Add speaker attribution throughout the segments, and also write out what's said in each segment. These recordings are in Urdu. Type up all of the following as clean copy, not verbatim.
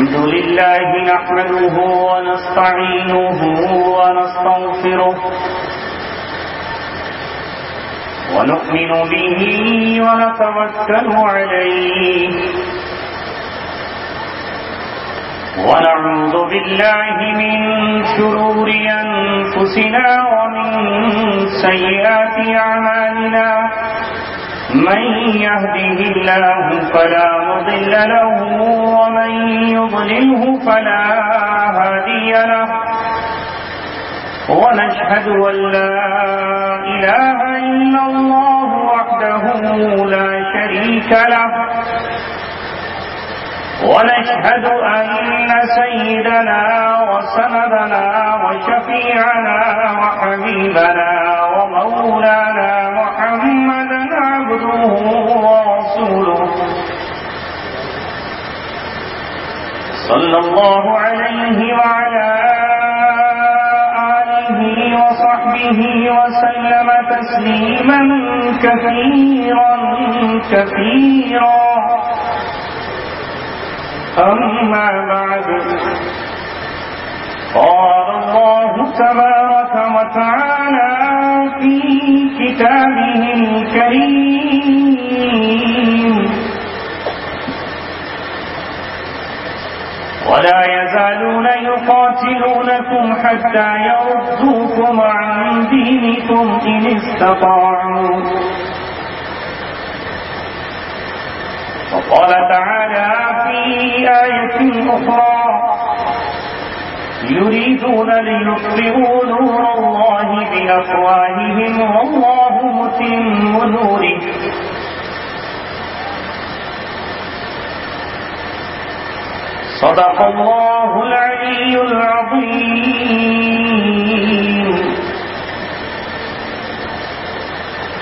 Speaker 1: الحمد لله نحمده ونستعينه ونستغفره ونؤمن به ونتوكل عليه ونعوذ بالله من شرور أنفسنا ومن سيئات أعمالنا من يهده الله فلا مضل له ومن يضلله فلا هادي له ونشهد أن لا إله إلا الله وحده لا شريك له ونشهد أن سيدنا وسندنا وشفيعنا وحبيبنا ومولانا محمدا عبده ورسوله صلى الله عليه وعلى آله وصحبه وسلم تسليما كثيرا كثيرا أما بعد قال الله تبارك وتعالى في كتابه الكريم ولا يزالون يقاتلونكم حتى يردوكم عن دينكم إن استطاعوا وقال تعالى في آية أخرى يريدون ليطفئوا نور الله بأفواههم والله متم نوره صدق الله العلي العظيم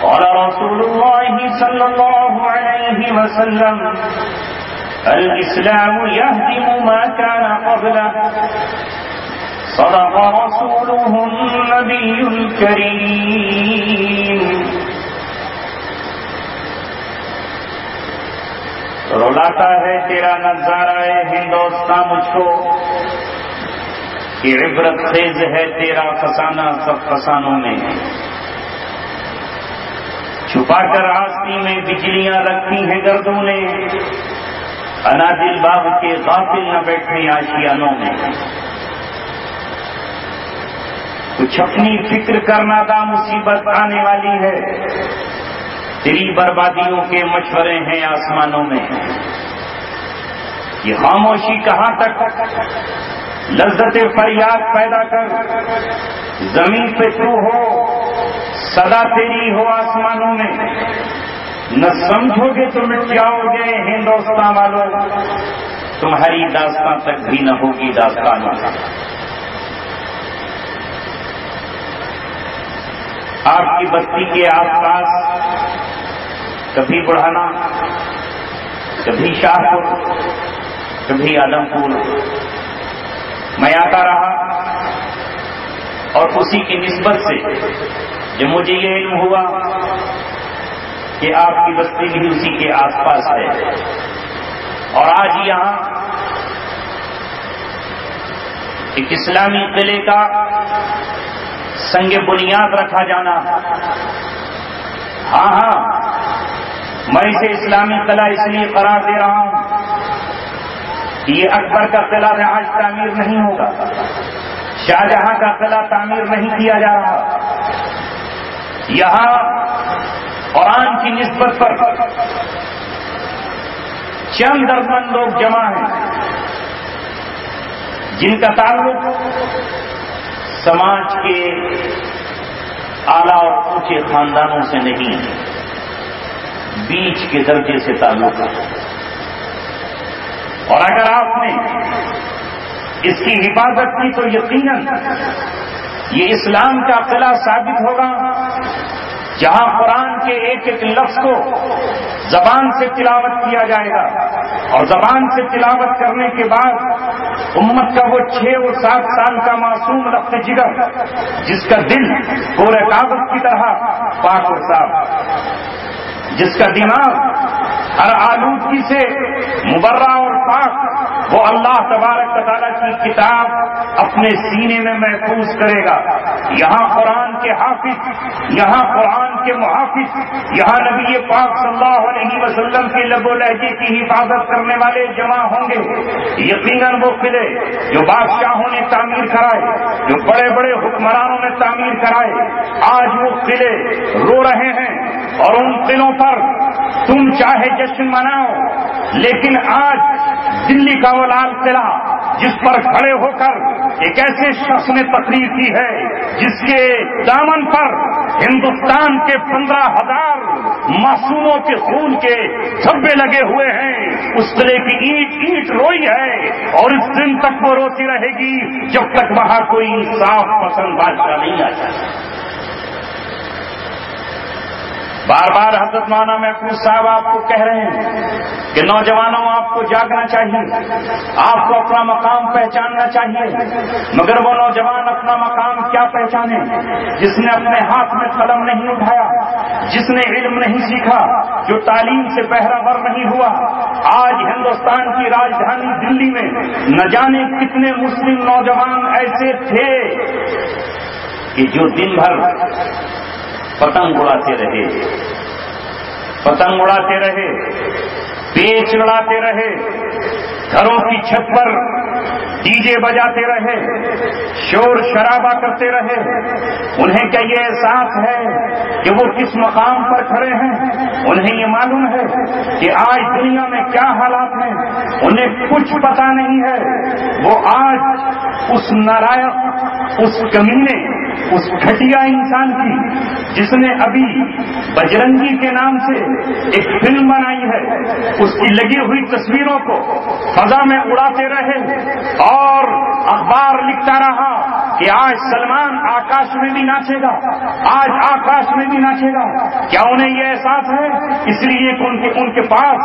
Speaker 1: قال رسول الله صلى الله عليه وسلم الإسلام يهدم ما كان قبله صدق رسوله النبي الكريم رلاتا ہے تیرا نظارہ ہندوستان مجھ کو کہ عبرت خیز ہے تیرا فسانہ سب فسانوں میں چھپا کر آستی میں بجلیاں رکھی ہیں گردوں نے انادل باغ کے غافل نہ بیٹھے آشیانوں میں کچھ اپنی فکر کرنا دا مصیبت آنے والی ہے تیری بربادیوں کے مشورے ہیں آسمانوں میں یہ خاموشی کہاں تک لذت فریاد پیدا کر زمین پہ تو ہو صدا تیری ہو آسمانوں میں نہ سمجھو گے تو مٹ جاؤ گے ہندوستان والوں تمہاری داستان تک بھی نہ ہوگی داستانوں آپ کی بستی کے آس پاس کبھی بڑھانا کبھی شاہپور کبھی آدمپور میں آتا رہا اور اسی کی نسبت سے جب مجھے یہ علم ہوا کہ آپ کی بستی بھی اسی کے آس پاس ہے اور آج یہاں ایک اسلامی قلعے کا سنگ بنیاد رکھا جانا ہاں میں اسے اسلامی قلعہ اس لیے قرار دے رہا ہوں کہ یہ اکبر کا قلعہ آج تعمیر نہیں ہوگا شاہجہاں کا قلعہ تعمیر نہیں کیا جا رہا یہاں قرآن کی نسبت پر چند درجن لوگ جمع ہیں جن کا تعلق سماج کے اعلیٰ اور اونچے خاندانوں سے نہیں بیچ کے درجے سے تعلق ہے اور اگر آپ نے اس کی حفاظت کی تو یقیناً یہ اسلام کا قلعہ ثابت ہوگا جہاں قرآن کے ایک ایک لفظ کو زبان سے تلاوت کیا جائے گا اور زبان سے تلاوت کرنے کے بعد امت کا وہ 6 اور 7 سال کا معصوم رفت جگر جس کا دل پورے کاغذ کی طرح پاک اور صاف جس کا دماغ ہر آلودگی سے مبرہ اور پاک وہ اللہ تبارک و تعالیٰ کی کتاب اپنے سینے میں محفوظ کرے گا۔ یہاں قرآن کے حافظ، یہاں قرآن کے محافظ، یہاں نبی پاک صلی اللہ علیہ وسلم کے لب و لہجے کی حفاظت کرنے والے جمع ہوں گے۔ یقیناً وہ قلعے جو بادشاہوں نے تعمیر کرائے، جو بڑے بڑے حکمرانوں نے تعمیر کرائے، آج وہ قلعے رو رہے ہیں، اور ان قلعوں پر تم چاہے جشن مناؤ، لیکن آج دلی کا وہ لال قلعہ جس پر کھڑے ہو کر ایک ایسے شخص نے تقریر کی ہے جس کے دامن پر ہندوستان کے 15,000 معصوموں کے خون کے دھبے لگے ہوئے ہیں، اس قلعے کی اینٹ اینٹ روئی ہے، اور اس دن تک وہ روتی رہے گی جب تک وہاں کوئی انصاف پسند بادشاہ نہیں آ جائے۔ بار بار حضرت مولانا محفوظ صاحب آپ کو کہہ رہے ہیں کہ نوجوانوں آپ کو جاگنا چاہیے، آپ کو اپنا مقام پہچاننا چاہیے، مگر وہ نوجوان اپنا مقام کیا پہچانے جس نے اپنے ہاتھ میں قلم نہیں اٹھایا، جس نے علم نہیں سیکھا، جو تعلیم سے بہرہ ور نہیں ہوا۔ آج ہندوستان کی راجدھانی دلی میں نہ جانے کتنے مسلم نوجوان ایسے تھے کہ جو دن بھر پتنگ اڑاتے رہے، پتنگ اڑاتے رہے، پیچ لڑاتے رہے، گھروں کی چھت پر ڈی جے بجاتے رہے، شور شرابہ کرتے رہے۔ انہیں کیا یہ احساس ہے کہ وہ کس مقام پر کھڑے ہیں؟ انہیں یہ معلوم ہے کہ آج دنیا میں کیا حالات ہیں؟ انہیں کچھ پتا نہیں ہے۔ وہ آج اس نالائق، اس کمینے، اس گھٹیا انسان کی جس نے ابھی بجرنگی کے نام سے ایک فلم بنائی ہے، اس کی لگی ہوئی تصویروں کو فضا میں اڑاتے رہے اور اخبار لکھتا رہا کہ آج سلمان آکاش میں بھی ناچے گا، آج آکاش میں بھی ناچے گا۔ کیا انہیں یہ احساس ہے؟ اس لیے کہ ان کے پاس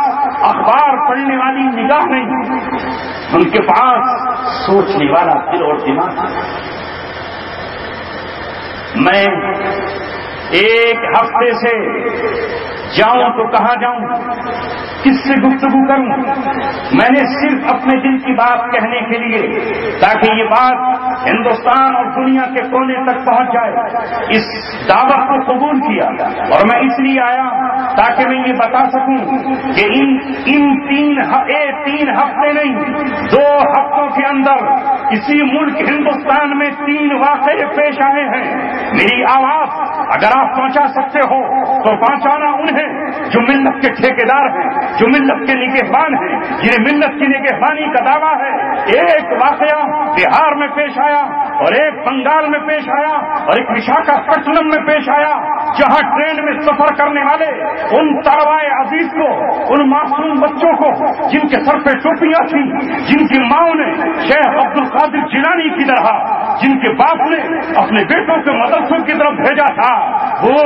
Speaker 1: اخبار پڑھنے والی نگاہ نہیں، ان کے پاس سوچنے والا دل اور دماغ۔ میں ایک ہفتے سے جاؤں تو کہاں جاؤں، کس سے گفتگو کروں؟ میں نے صرف اپنے دل کی بات کہنے کے لیے، تاکہ یہ بات ہندوستان اور دنیا کے کونے تک پہنچ جائے، اس دعوت کو قبول کیا، اور میں اس لیے آیا تاکہ میں یہ بتا سکوں کہ ان تین ہفتے نہیں، 2 ہفتوں کے اندر اسی ملک ہندوستان میں 3 واقعے پیش آئے ہیں۔ میری آواز اگر آپ پہنچا سکتے ہو تو پہنچانا انہیں جو ملت کے ٹھیکیدار ہیں، جو ملت کے نگہبان ہیں، جنہیں ملت کی نگہبانی کا دعویٰ ہے۔ ایک واقعہ بہار میں پیش آیا، اور ایک بنگال میں پیش آیا، اور ایک وشاکھاپٹنم میں پیش آیا، جہاں ٹرین میں سفر کرنے والے ان طلبائے عزیز کو، ان معصوم بچوں کو جن کے سر پہ ٹوپیاں تھیں، جن کی ماؤں نے شیخ عبد القادر جیلانی کی طرح، جن کے باپ نے اپنے بیٹوں کے مدرسوں کی طرف بھیجا تھا، وہ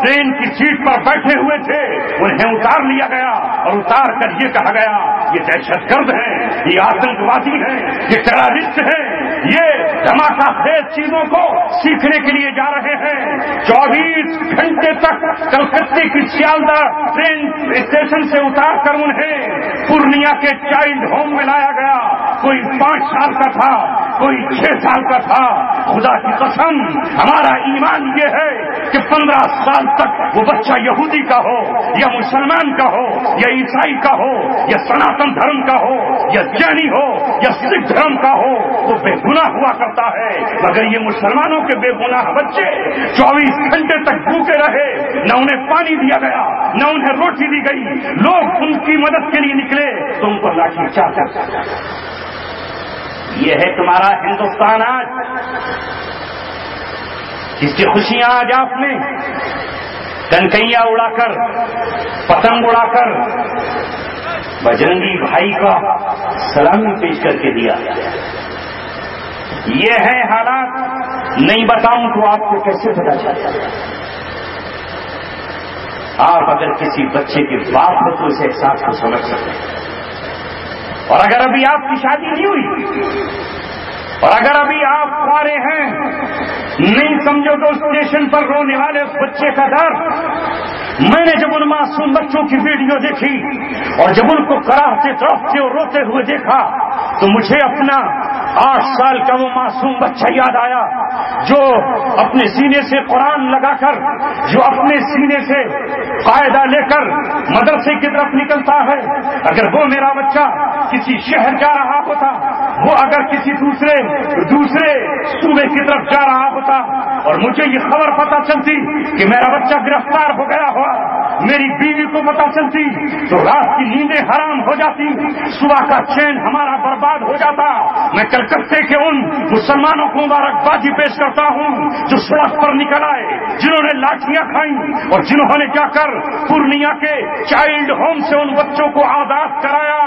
Speaker 1: ٹرین کی سیٹ پر بیٹھے ہوئے تھے، انہیں اتار لیا گیا، اور اتار کر یہ کہا گیا یہ دہشت گرد ہیں، یہ آتنکوادی ہیں، یہ ٹیررسٹ ہیں، یہ دھماکہ خیز چیزوں کو سیکھنے کے لیے جا رہے ہیں۔ 24 گھنٹے تک کلکتے کی سیالدہ ٹرین اسٹیشن سے اتار کر انہیں پورنیا کے چائلڈ ہوم میں لایا گیا۔ کوئی 5 سال کا تھا، کوئی 6 سال کا تھا۔ خدا کی قسم، ہمارا ایمان یہ ہے کہ 15 سال تک وہ بچہ یہودی کا ہو یا مسلمان کا ہو یا عیسائی کا ہو یا سناتن دھرم کا ہو یا جینی ہو یا سکھ دھرم کا ہو، وہ بے گناہ ہوا کرتا ہے۔ مگر یہ مسلمانوں کے بے گناہ بچے 24 گھنٹے تک بھوکے رہے، نہ انہیں پانی دیا گیا، نہ انہیں روٹی دی گئی۔ لوگ ان کی مدد کے لیے نکلے تو ان پر لاٹھی چارج کرتے۔ یہ ہے تمہارا ہندوستان آج، جس کی خوشیاں آج آپ نے کنکیاں اڑا کر، پتنگ اڑا کر بجرنگی بھائی کا سلامی پیش کر کے دیا۔ یہ ہے حالات، نہیں بتاؤں تو آپ کو کیسے پتا چلتا؟ آپ اگر کسی بچے کے باپ ہو تو اس احساس کو سمجھ سکتے ہیں، اور اگر ابھی آپ کی شادی نہیں ہوئی، اور اگر ابھی آپ کوارے ہیں، نہیں سمجھو تو اسٹیشن پر رونے والے اس بچے کا درد۔ میں نے جب ان معصوم بچوں کی ویڈیو دیکھی اور جب ان کو کراہتے تڑپتے اور روتے ہوئے دیکھا تو مجھے اپنا 8 سال کا وہ معصوم بچہ یاد آیا جو اپنے سینے سے قرآن لگا کر، جو اپنے سینے سے قاعدہ لے کر مدرسے کی طرف نکلتا ہے۔ اگر وہ میرا بچہ کسی شہر جا رہا ہوتا، وہ اگر کسی دوسرے صوبے کی طرف جا رہا ہوتا اور مجھے یہ خبر پتہ چلتی کہ میرا بچہ گرفتار ہو گیا ہوا، میری بیوی کو پتہ چلتی تو رات کی نیندیں حرام ہو جاتی، صبح کا چین ہمارا برباد ہو جاتا۔ میں کلکتے کے ان مسلمانوں کو مبارکبادی پیش کرتا ہوں جو سڑک پر نکل آئے، جنہوں نے لاٹھیاں کھائیں اور جنہوں نے جا کر پورنیہ کے چائلڈ ہوم سے ان بچوں کو آزاد کرایا۔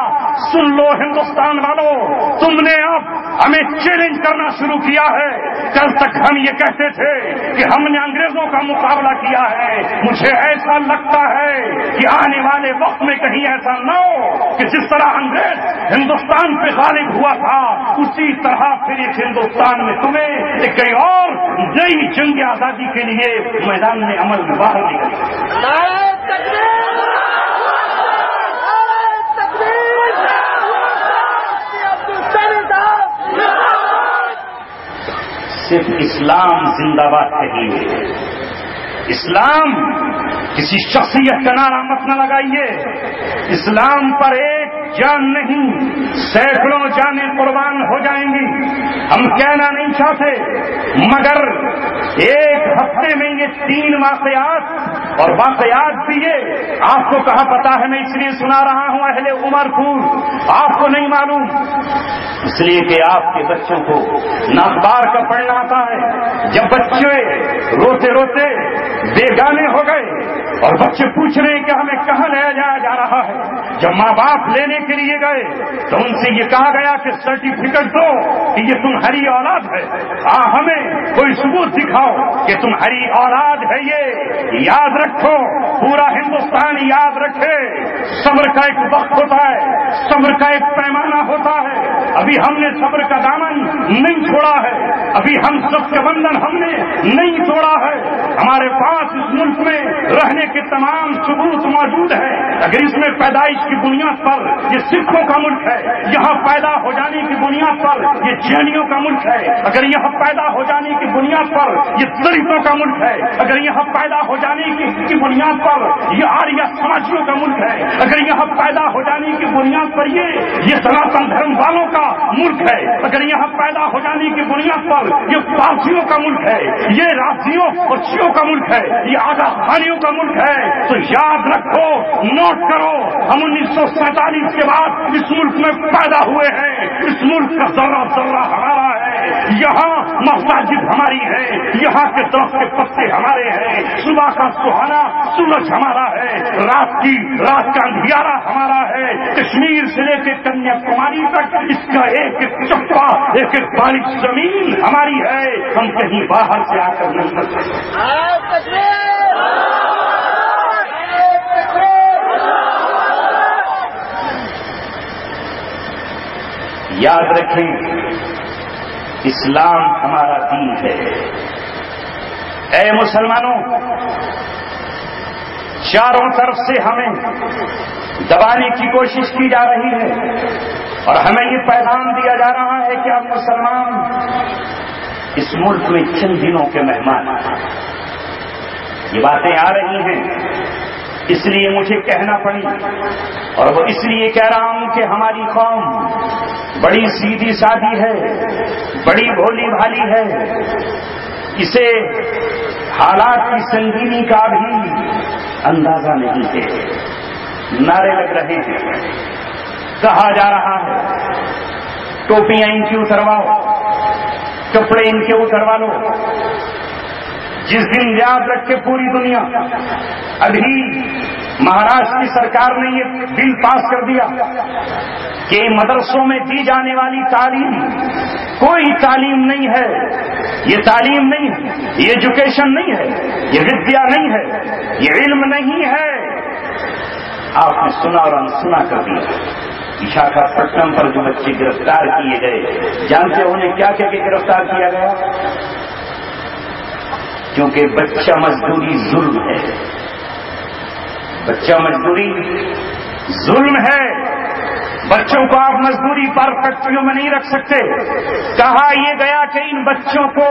Speaker 1: سن لو ہندوستان والوں، تم نے اب ہمیں چیلنج کرنا شروع کیا ہے۔ کل تک ہم یہ کہتے تھے کہ ہم نے انگریزوں کا مقابلہ کیا ہے۔ مجھے ایسا لگتا ہے کہ آنے والے وقت میں کہیں ایسا نہ ہو کہ جس طرح انگریز ہندوستان پہ غالب ہوا تھا، اسی طرح پھر اس ہندوستان میں تمہیں ایک کئی اور نئی جنگ آزادی کے لیے میدان میں عمل میں باہر نکل۔ صرف اسلام زندہ باد کہیے۔ اسلام کسی شخصیت کا نعرہ مت نہ لگائیے۔ اسلام پر ایک جان نہیں، سینکڑوں جانیں قربان ہو جائیں گی۔ ہم کہنا نہیں چاہتے، مگر ایک ہفتے میں یہ 3 واقعات، اور واقعات بھی یہ آپ کو کہاں پتا ہے، میں اس لیے سنا رہا ہوں اہل عمر پور، آپ کو نہیں معلوم اس لیے کہ آپ کے بچوں کو نہ اخبار کا پڑھنا آتا ہے۔ جب بچے روتے روتے بیگانے ہو گئے اور بچے پوچھ رہے ہیں کہ ہمیں کہاں لے جایا جا رہا ہے، جب ماں باپ لینے کے لیے گئے تو ان سے یہ کہا گیا کہ سرٹیفکیٹ دو کہ یہ تمہاری اولاد ہے، ہمیں کوئی ثبوت دکھاؤ کہ تمہاری اولاد ہے۔ یہ یاد رکھو، پورا ہندوستان یاد رکھے، صبر کا ایک وقت ہوتا ہے، صبر کا ایک پیمانہ ہوتا ہے۔ ابھی ہم نے صبر کا دامن نہیں چھوڑا ہے، ابھی ہم سب کے بندھن ہم نے نہیں توڑا ہے۔ ہمارے پاس اس ملک میں رہنے کے تمام ثبوت موجود ہے۔ اگر اس میں پیدائش کی بنیاد پر یہ سکھوں کا ملک ہے، یہاں پیدا ہو جانے کی بنیاد پر یہ جینیوں کا ملک ہے، اگر یہاں پیدا ہو جانے کی بنیاد پر یہ دلتوں کا ملک ہے، اگر یہاں پیدا ہو جانے کی بنیاد پر یہ آریہ سماجیوں کا ملک ہے، اگر یہاں پیدا ہو جانے کی بنیاد پر یہ سناتن دھرم والوں کا ملک ہے، اگر یہاں پیدا ہو جانے کی بنیاد پر یہ پارسیوں کا ملک ہے، یہ رافضیوں اور شیعوں کا ملک ہے، یہ آغا خانیوں کا ملک ہے، تو یاد رکھو، نوٹ کرو، ہم 1947 کے بعد اس ملک میں پیدا ہوئے ہیں، اس ملک کا ذرہ ذرہ ہمارا ہے، یہاں مساجد ہماری ہے، یہاں کے درخت کے پتے ہمارے ہیں، صبح کا سہانا سورج ہمارا ہے، رات کا اندھیارا ہمارا ہے، کشمیر سے لے کے کنیا کماری تک اس کا ایک ایک چپا ایک ایک باریک زمین ہماری ہے، ہم کہیں باہر سے آ کر نہیں کر سکتے۔ یاد رکھیں، اسلام ہمارا دین ہے۔ اے مسلمانوں، چاروں طرف سے ہمیں دبانے کی کوشش کی جا رہی ہے اور ہمیں یہ پیغام دیا جا رہا ہے کہ اب مسلمان اس ملک میں چند دنوں کے مہمان ہیں۔ یہ باتیں آ رہی ہیں، اس لیے مجھے کہنا پڑی، اور وہ اس لیے کہہ رہا ہوں کہ ہماری قوم بڑی سیدھی سادی ہے، بڑی بھولی بھالی ہے، اسے حالات کی سنگینی کا بھی اندازہ نہیں ہے۔ نعرے لگ رہے ہیں، کہا جا رہا ہے ٹوپیاں ان کی اترواؤ، کپڑے ان کے اتروا لو۔ جس دن یاد رکھے پوری دنیا، ابھی مہاراشٹر کی سرکار نے یہ بل پاس کر دیا کہ مدرسوں میں دی جانے والی تعلیم کوئی تعلیم نہیں ہے، یہ تعلیم نہیں ہے، یہ ایجوکیشن نہیں ہے، یہ ودیا نہیں ہے، یہ علم نہیں ہے۔ آپ نے سنا اور انسنا کر دیا۔ وشاکھاپٹنم پر جو بچے گرفتار کیے گئے، جانتے ہو انہیں کیا کہہ کے گرفتار کیا گیا؟ کیونکہ بچہ مزدوری ظلم ہے، بچہ مزدوری ظلم ہے۔ بچوں کو آپ مزدوری پر فیکٹریوں میں نہیں رکھ سکتے. کہا یہ گیا کہ ان بچوں کو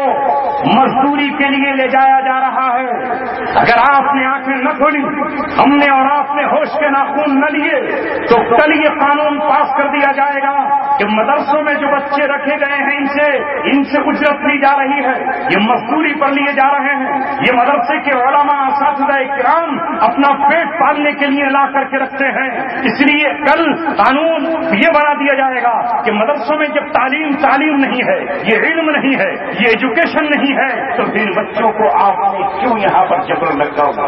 Speaker 1: مزدوری کے لیے لے جایا جا رہا ہے. اگر آپ نے آنکھیں نہ کھولی، ہم نے اور آپ نے ہوش کے ناخون نہ لیے، تو کل یہ قانون پاس کر دیا جائے گا کہ مدرسوں میں جو بچے رکھے گئے ہیں ان سے اجرت لی جا رہی ہے، یہ مزدوری پر لیے جا رہے ہیں. یہ مدرسے کے علماء اساتذہ کرام اپنا پیٹ پالنے کے لیے لا کر کے رکھتے ہیں. اس لیے کل قانون یہ بنا دیا جائے گا کہ مدرسوں میں جب تعلیم نہیں ہے، یہ علم نہیں ہے، یہ ایجوکیشن نہیں ہے، تو پھر بچوں کو آپ نے کیوں یہاں پر جبر لگاؤ گا؟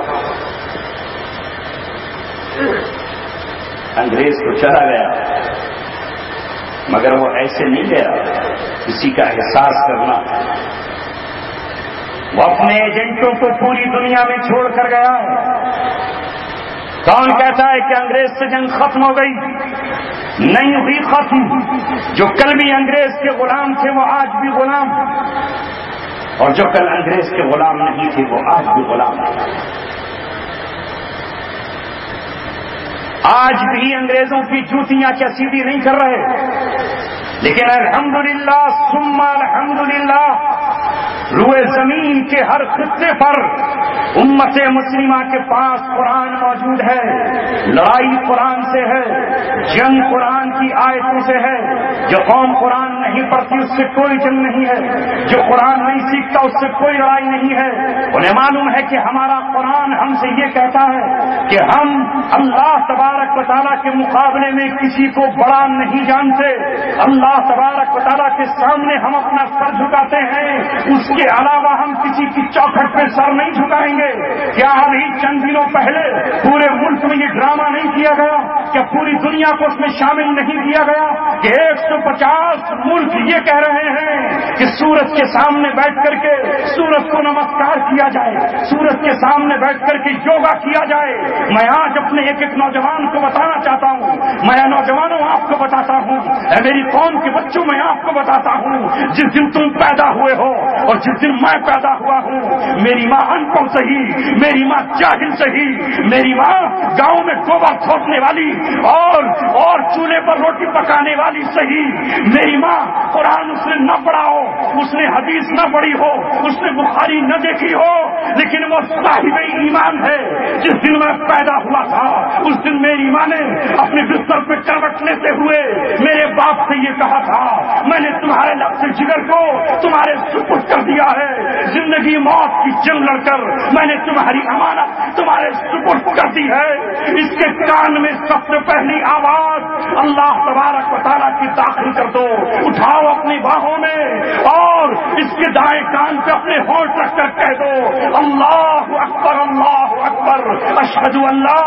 Speaker 1: انگریز تو چلا گیا، مگر وہ ایسے نہیں گیا. کسی کا احساس کرنا، وہ اپنے ایجنٹوں کو پوری دنیا میں چھوڑ کر گیا ہے. کون کہتا ہے کہ انگریز سے جنگ ختم ہو گئی؟ نہیں ہوئی ختم. جو کل بھی انگریز کے غلام تھے وہ آج بھی غلام، اور جو کل انگریز کے غلام نہیں تھے وہ آج بھی غلام ہیں. آج بھی انگریزوں کی جوتیاں کیا سیدھی نہیں کر رہے، لیکن الحمدللہ ثم الحمدللہ روئے زمین کے ہر خطے پر امت مسلمہ کے پاس قرآن موجود ہے. لڑائی قرآن سے ہے، جنگ قرآن کی آیتوں سے ہے. جو قوم قرآن نہیں پڑھتی اس سے کوئی جنگ نہیں ہے، جو قرآن نہیں سیکھتا اس سے کوئی لڑائی نہیں ہے. انہیں معلوم ہے کہ ہمارا قرآن ہم سے یہ کہتا ہے کہ ہم اللہ تبارک و تعالیٰ کے مقابلے میں کسی کو بڑا نہیں جانتے. اللہ تبارک و تعالیٰ کے سامنے ہم اپنا سر جھکاتے ہیں، اس کے علاوہ ہم کسی کی چوکھٹ پہ سر نہیں جھکائیں گے. کیا ابھی چند دنوں پہلے پورے ملک میں یہ ڈرامہ نہیں کیا گیا؟ کیا پوری دنیا کو اس میں شامل نہیں کیا گیا کہ 150 ملک یہ کہہ رہے ہیں کہ سورج کے سامنے بیٹھ کر کے سورج کو نمسکار کیا جائے، سورج کے سامنے بیٹھ کر کے یوگا کیا جائے. میں آج اپنے ایک نوجوان کو بتانا چاہتا ہوں، میں نوجوانوں آپ کو بتاتا ہوں، میری قوم کے بچوں میں آپ کو بتاتا ہوں، جس دن تم پیدا ہوئے ہو اور جس دن میں پیدا ہوا ہوں، میری ماں ان پڑھ صحیح، میری ماں جاہل صحیح، میری ماں گاؤں میں گوبر تھوکنے والی اور چولہے پر روٹی پکانے والی صحیح، میری ماں قرآن اس نے نہ پڑھا ہو، اس نے حدیث نہ پڑھی ہو، اس نے بخاری نہ دیکھی ہو، لیکن وہ صاحب ایمان ہے. جس دن میں پیدا ہوا تھا اس دن میری ماں نے اپنے بستر پہ کروٹ لیتے ہوئے میرے باپ سے یہ کہا تھا، میں نے تمہارے لفظ جگر کو تمہارے سپرد کر دیا ہے. زندگی موت کی جنگ لڑ کر میں نے تمہاری امانت تمہارے سپرد کر دی ہے. اس کے کان میں سب سے پہلی آواز اللہ تبارک و تعالیٰ کی داخل کر دو، اٹھاؤ اپنی باہوں میں اور اس کے دائیں کان پہ اپنے ہونٹ رکھ کر کہہ دو اللہ اکبر اللہ اکبر اشہد ان لا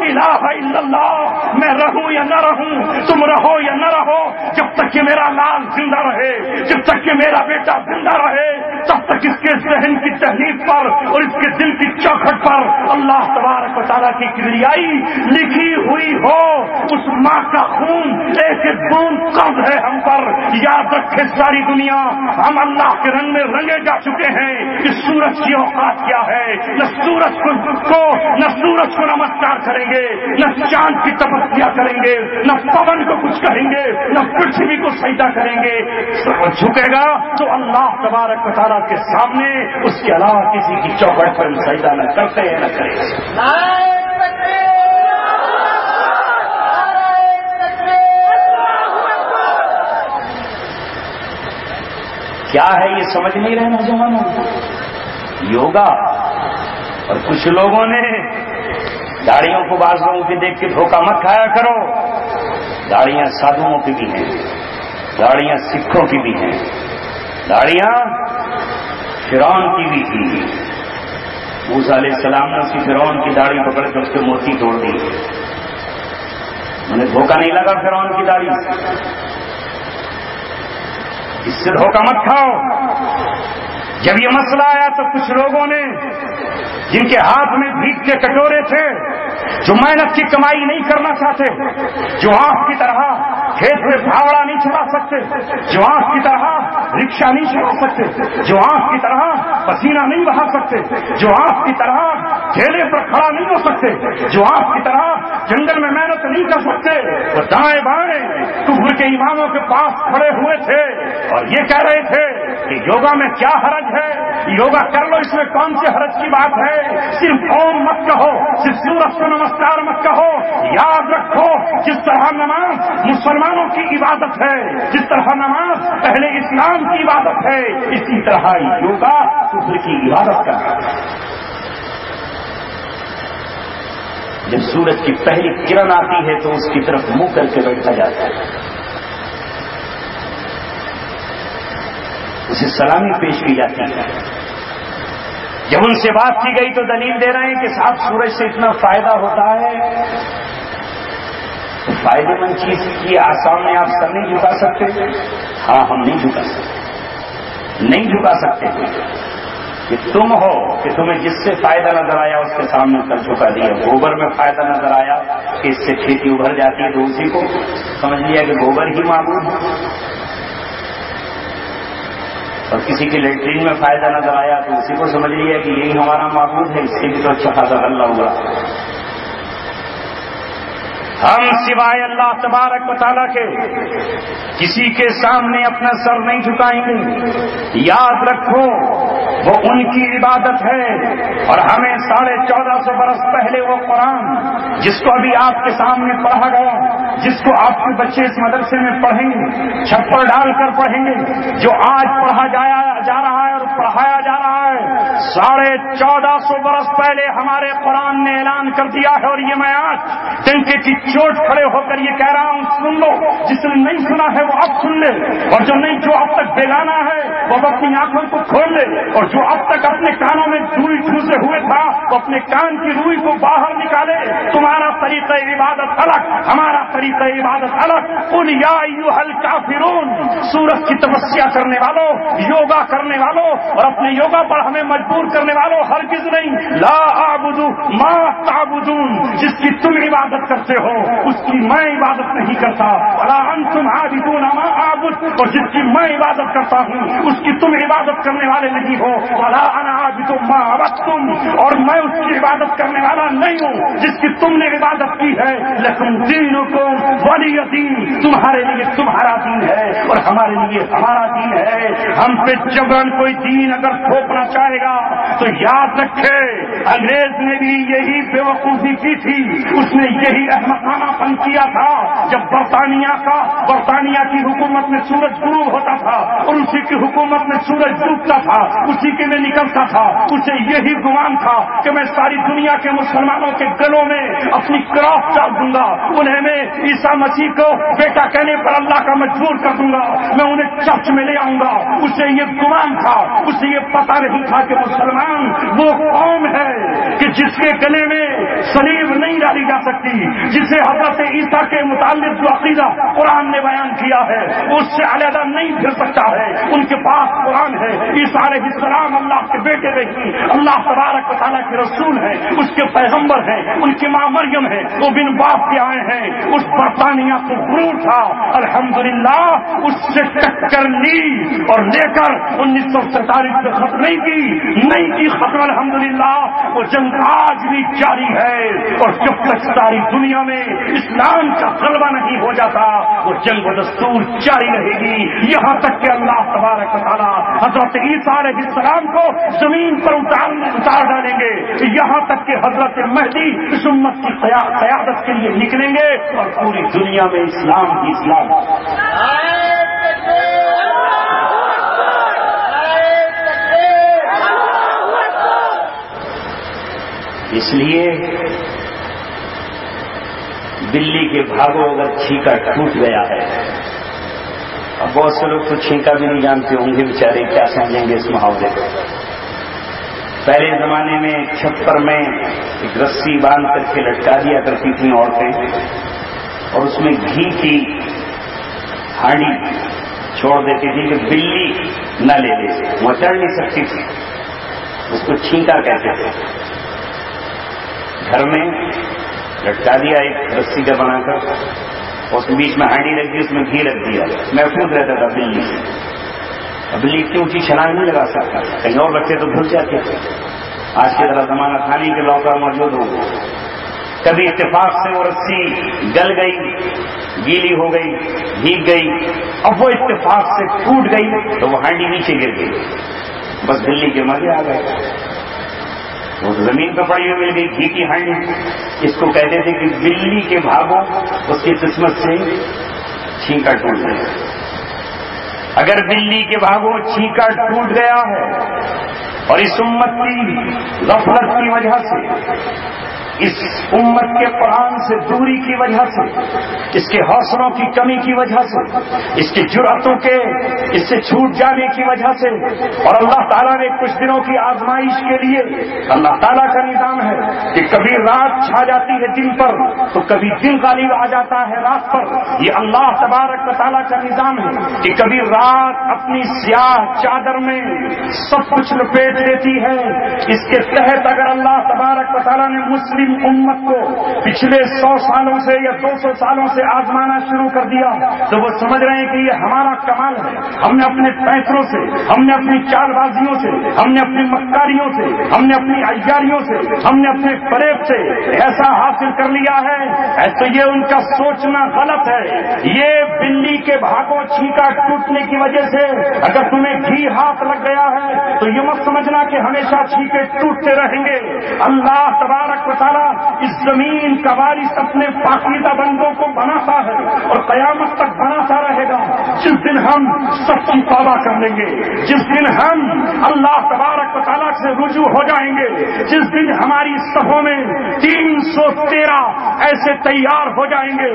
Speaker 1: الہ الا اللہ. میں رہوں یا نہ رہوں، تم رہو یا نہ رہو، جب تک کہ میرا لال زندہ رہے، جب تک کہ میرا بیٹا زندہ رہے، تب تک اس کے ذہن کی تحریف پر اور اس کے دل کی چوکھٹ پر اللہ تبارک و تعالیٰ کی کبریائی لکھی ہوئی ہو. اس ماں کا خون ایک بوند قبض ہے ہم پر. یاد رکھے ساری دنیا، ہم اللہ کے رنگ میں رنگے جا چکے ہیں کہ سورج کی اوقات کیا ہے. نہ سورج کو نمسکار کریں گے، نہ چاند کی تپسیا کریں گے، نہ پون کو کچھ کہیں گے، نہ پرتھوی کو سجدہ کریں گے. جھکے گا تو اللہ تبارک و تعالیٰ کے سامنے، اس کے علاوہ کسی کی چوکھٹ پر سجدہ نہ کرتے ہیں نہ کریں گے. کیا ہے یہ سمجھ نہیں رہے نوجوانوں؟ یوگا. اور کچھ لوگوں نے داڑیوں کو بعض لوگوں کی دیکھ کے دھوکہ مت کھایا کرو. داڑیاں سادھوؤں کی بھی ہیں، داڑیاں سکھوں کی بھی ہیں، داڑیاں فرعون کی بھی تھی. موسیٰ علیہ السلام نے اسی فرعون کی داڑھی پکڑ کر اس کے موتی توڑ دی. انہیں دھوکہ نہیں لگا فرعون کی داڑھی، اس سے دھوکہ مت کھاؤ. جب یہ مسئلہ آیا تو کچھ لوگوں نے جن کے ہاتھ میں بھیک کے کٹورے تھے، جو محنت کی کمائی نہیں کرنا چاہتے، جو آنکھ کی طرح کھیت میں پھاوڑا نہیں چلا سکتے، جو آنکھ کی طرح رکشا نہیں چلا سکتے، جو آنکھ کی طرح پسینہ نہیں بہا سکتے، جو آنکھ کی طرح ٹھیلے پر کھڑا نہیں ہو سکتے، جو آنکھ کی طرح جنگل میں محنت نہیں کر سکتے، وہ دائیں بائیں کفر کے اماموں کے پاس کھڑے ہوئے تھے اور یہ کہہ رہے تھے کہ یوگا میں کیا حرج ہے، یوگا کر لو، اس میں کون سی حرج کی بات ہے، صرف اوم مت کہو، صرف سورج کو نمسکار مت کہو، یاد رکھو جس طرح نماز مسلمانوں کی عبادت ہے، جس طرح نماز پہلے اسلام کی عبادت ہے، اسی طرح یوگا کفر کی عبادت کا ہے۔ جب سورج کی پہلی کرن آتی ہے تو اس کی طرف منہ کر کے بیٹھا جاتا ہے، اسے سلامی پیش کی جاتی ہے۔ جب ان سے بات کی گئی تو دلیل دے رہے ہیں کہ صاحب سورج سے اتنا فائدہ ہوتا ہے، تو فائدے مند چیز کی سامنے آپ سر نہیں جھکا سکتے؟ ہاں، ہم نہیں جھکا سکتے، نہیں جھکا سکتے کہ تم ہو کہ تمہیں جس سے فائدہ نظر آیا اس کے سامنے سر جھکا دیا۔ گوبر میں فائدہ نظر آیا کہ اس سے کھیتی ابھر جاتی ہے تو اسی کو سمجھ لیا کہ گوبر ہی معبود ہے، اور کسی کی لیٹرین میں فائدہ نظر آیا تو اسی کو سمجھ لیا کہ یہی ہمارا معبود ہے، اس سے بھی تو اچھا خاصا اللہ ہوا۔ ہم سوائے اللہ تبارک و تعالیٰ کے کسی کے سامنے اپنا سر نہیں جھکائیں گے۔ یاد رکھو وہ ان کی عبادت ہے، اور ہمیں 1450 برس پہلے وہ قرآن جس کو ابھی آپ کے سامنے پڑھا گیا، جس کو آپ کے بچے اس مدرسے میں پڑھیں گے، چھپر ڈال کر پڑھیں گے، جو آج پڑھا جا رہا ہے اور پڑھایا جا رہا ہے، 1450 برس پہلے ہمارے قرآن نے اعلان کر دیا ہے۔ اور یہ میں آج ٹنکے کی چوٹ کھڑے ہو کر یہ کہہ رہا ہوں، سن لو، جس نے نہیں سنا ہے وہ اب سن لے، اور جو نہیں، جو اب تک بیگانہ ہے وہ اپنی آنکھوں کو کھول لے، اور جو اب تک اپنے کانوں میں روئی ٹھوسے ہوئے تھا وہ اپنے کان کی روئی کو باہر نکالے۔ تمہارا طریقہ عبادت الگ، ہمارا طریقہ عبادت الگ۔ قل یا ایھا الکافرون، سورج کی تپسیا کرنے والوں، یوگا کرنے والوں اور اپنے یوگا پر ہمیں مجبور کرنے والوں، ہرگز نہیں۔ لا اعبد ما تعبدون، جس کی تم عبادت کرتے ہو اس کی میں عبادت نہیں کرتا، ولا انتم عابدون ما اعبد، اور جس کی میں عبادت کرتا ہوں اس کی تم عبادت کرنے والے نہیں ہو، ولا انا عابد ما عبدتم، اور میں اس کی عبادت کرنے والا نہیں ہوں جس کی تم نے عبادت کی ہے۔ لکم دینکم ولی دین، تمہارے لیے تمہارا دین ہے اور ہمارے لیے ہمارا دین ہے۔ ہم پہ جبرن کوئی دین اگر تھوپنا چاہے گا تو یاد رکھے انگریز نے بھی یہی بے وقوفی کی تھی، اس نے یہی احمقانہ پن کیا تھا جب برطانیہ کی حکومت میں سورج غروب ہوتا تھا اور اسی کی حکومت میں سورج ڈوبتا تھا، اسی کے میں نکلتا تھا، اسے یہی گمان تھا کہ میں ساری دنیا کے مسلمانوں کے گلوں میں اپنی کراس ڈال دوں گا، انہیں میں عیسیٰ مسیح کو بیٹا کہنے پر اللہ کا مجبور کر دوں گا، میں انہیں چرچ میں لے آؤں گا۔ اسے یہ گمان تھا، اسے یہ پتہ نہیں تھا کہ مسلمان وہ قوم ہے کہ جس کے گلے میں صلیب نہیں ڈالی جا سکتی، جسے حضرت عیسیٰ کے متعلق جو عقیدہ قرآن نے بیان کیا ہے اس سے علیحدہ نہیں پھر سکتا ہے۔ ان کے پاس قرآن ہے، عیسیٰ علیہ السلام اللہ کے بیٹے نہیں، اللہ تبارک و تعالیٰ کے رسول ہیں، اس کے پیغمبر ہیں، ان کی ماں مریم ہے، وہ بن باپ کے آئے ہیں۔ اس برطانیہ کو غرور تھا، الحمدللہ اس سے ٹکر لی اور لے کر 1947 میں ختم نہیں کی ختم، الحمدللہ وہ جنگ آج بھی جاری ہے، اور جب تک ساری دنیا میں اسلام کا غلبہ نہیں ہو جاتا وہ جنگ و دستور جاری رہے گی، یہاں تک کہ اللہ تبارک و تعالیٰ حضرت عیسیٰ علیہ السلام کو زمین پر اتار ڈالیں گے، یہاں تک کہ حضرت مہدی اس امت کی قیادت کے لیے نکلیں گے اور پوری دنیا میں اسلام کی اسلام۔ اس لیے بلی کے بھاگو اگر چھینکا ٹوٹ گیا ہے، اب بہت سے لوگ تو چھینکا بھی نہیں جانتے ہوں گے، بیچارے کیا سمجھیں گے اس محاورے کو۔ پہلے زمانے میں چھپر میں ایک رسی باندھ کر کے لٹکا دیا کرتی تھیں عورتیں، اور اس میں گھی کی ہانڈی چھوڑ دیتی تھی کہ بلی نہ لے لے، وہ چڑھ نہیں سکتی تھی، اس کو چھینکا کہتے تھے۔ گھر میں لٹکا دیا ایک رسی کا بنا کر، اس کے بیچ میں ہانڈی رکھ دی، اس میں گھی رکھ دیا، محفوظ رہتا تھا بلی سے۔ بلی اتنی اونچی چھلانگ نہیں لگا سکتا، کہیں اور رکھتے تو گھس جاتے تھے۔ آج کی طرح زمانہ تھا نہیں کہ لاکر موجود ہو، کبھی اتفاق سے وہ رسی گل گئی، گیلی ہو گئی، بھیگ گئی، اب وہ اتفاق سے ٹوٹ گئی تو وہ ہانڈی نیچے گر گئی، بس بلی کے مزے آ گئے، وہ زمین پہ پڑی ہوئی مل گئی گھی کی ہانڈی۔ اس کو کہتے تھے کہ بلی کے بھاگوں اس کی قسمت سے چھینکا ٹوٹ گیا۔ اگر بلی کے بھاگوں چھینکا ٹوٹ گیا ہے اور اس امت کی غفلت کی وجہ سے، اس امت کے قرآن سے دوری کی وجہ سے، اس کے حوصلوں کی کمی کی وجہ سے، اس کی جرأتوں کے اس سے چھوٹ جانے کی وجہ سے، اور اللہ تعالیٰ نے کچھ دنوں کی آزمائش کے لیے، اللہ تعالیٰ کا نظام ہے کہ کبھی رات چھا جاتی ہے دن پر تو کبھی دن غالب آ جاتا ہے رات پر، یہ اللہ تبارک و تعالیٰ کا نظام ہے کہ کبھی رات اپنی سیاہ چادر میں سب کچھ لپیٹ دیتی ہے۔ اس کے تحت اگر اللہ تبارک و تعالیٰ نے مسلم امت کو پچھلے 100 سالوں سے یا 200 سالوں سے آزمانا شروع کر دیا تو وہ سمجھ رہے ہیں کہ یہ ہمارا کمال ہے، ہم نے اپنے فیصلوں سے، ہم نے اپنی چال بازیوں سے، ہم نے اپنی مکاریوں سے، ہم نے اپنی عیاریوں سے، ہم نے اپنے فریب سے ایسا حاصل کر لیا ہے۔ تو یہ ان کا سوچنا غلط ہے۔ یہ بلی کے بھاگوں چھینکا ٹوٹنے کی وجہ سے اگر تمہیں گھی ہاتھ لگ گیا ہے تو یہ مت سمجھنا کہ ہمیشہ چھینکے ٹوٹتے رہیں گے۔ اللہ تبارک و تعالیٰ اس زمین کا وارث اپنے پاکیزہ بندوں کو بناتا ہے اور قیامت تک بناتا رہے گا۔ جس دن ہم سب کی توبہ کر لیں گے، جس دن ہم اللہ تبارک و تعالیٰ سے رجوع ہو جائیں گے، جس دن ہماری صفوں میں 313 ایسے تیار ہو جائیں گے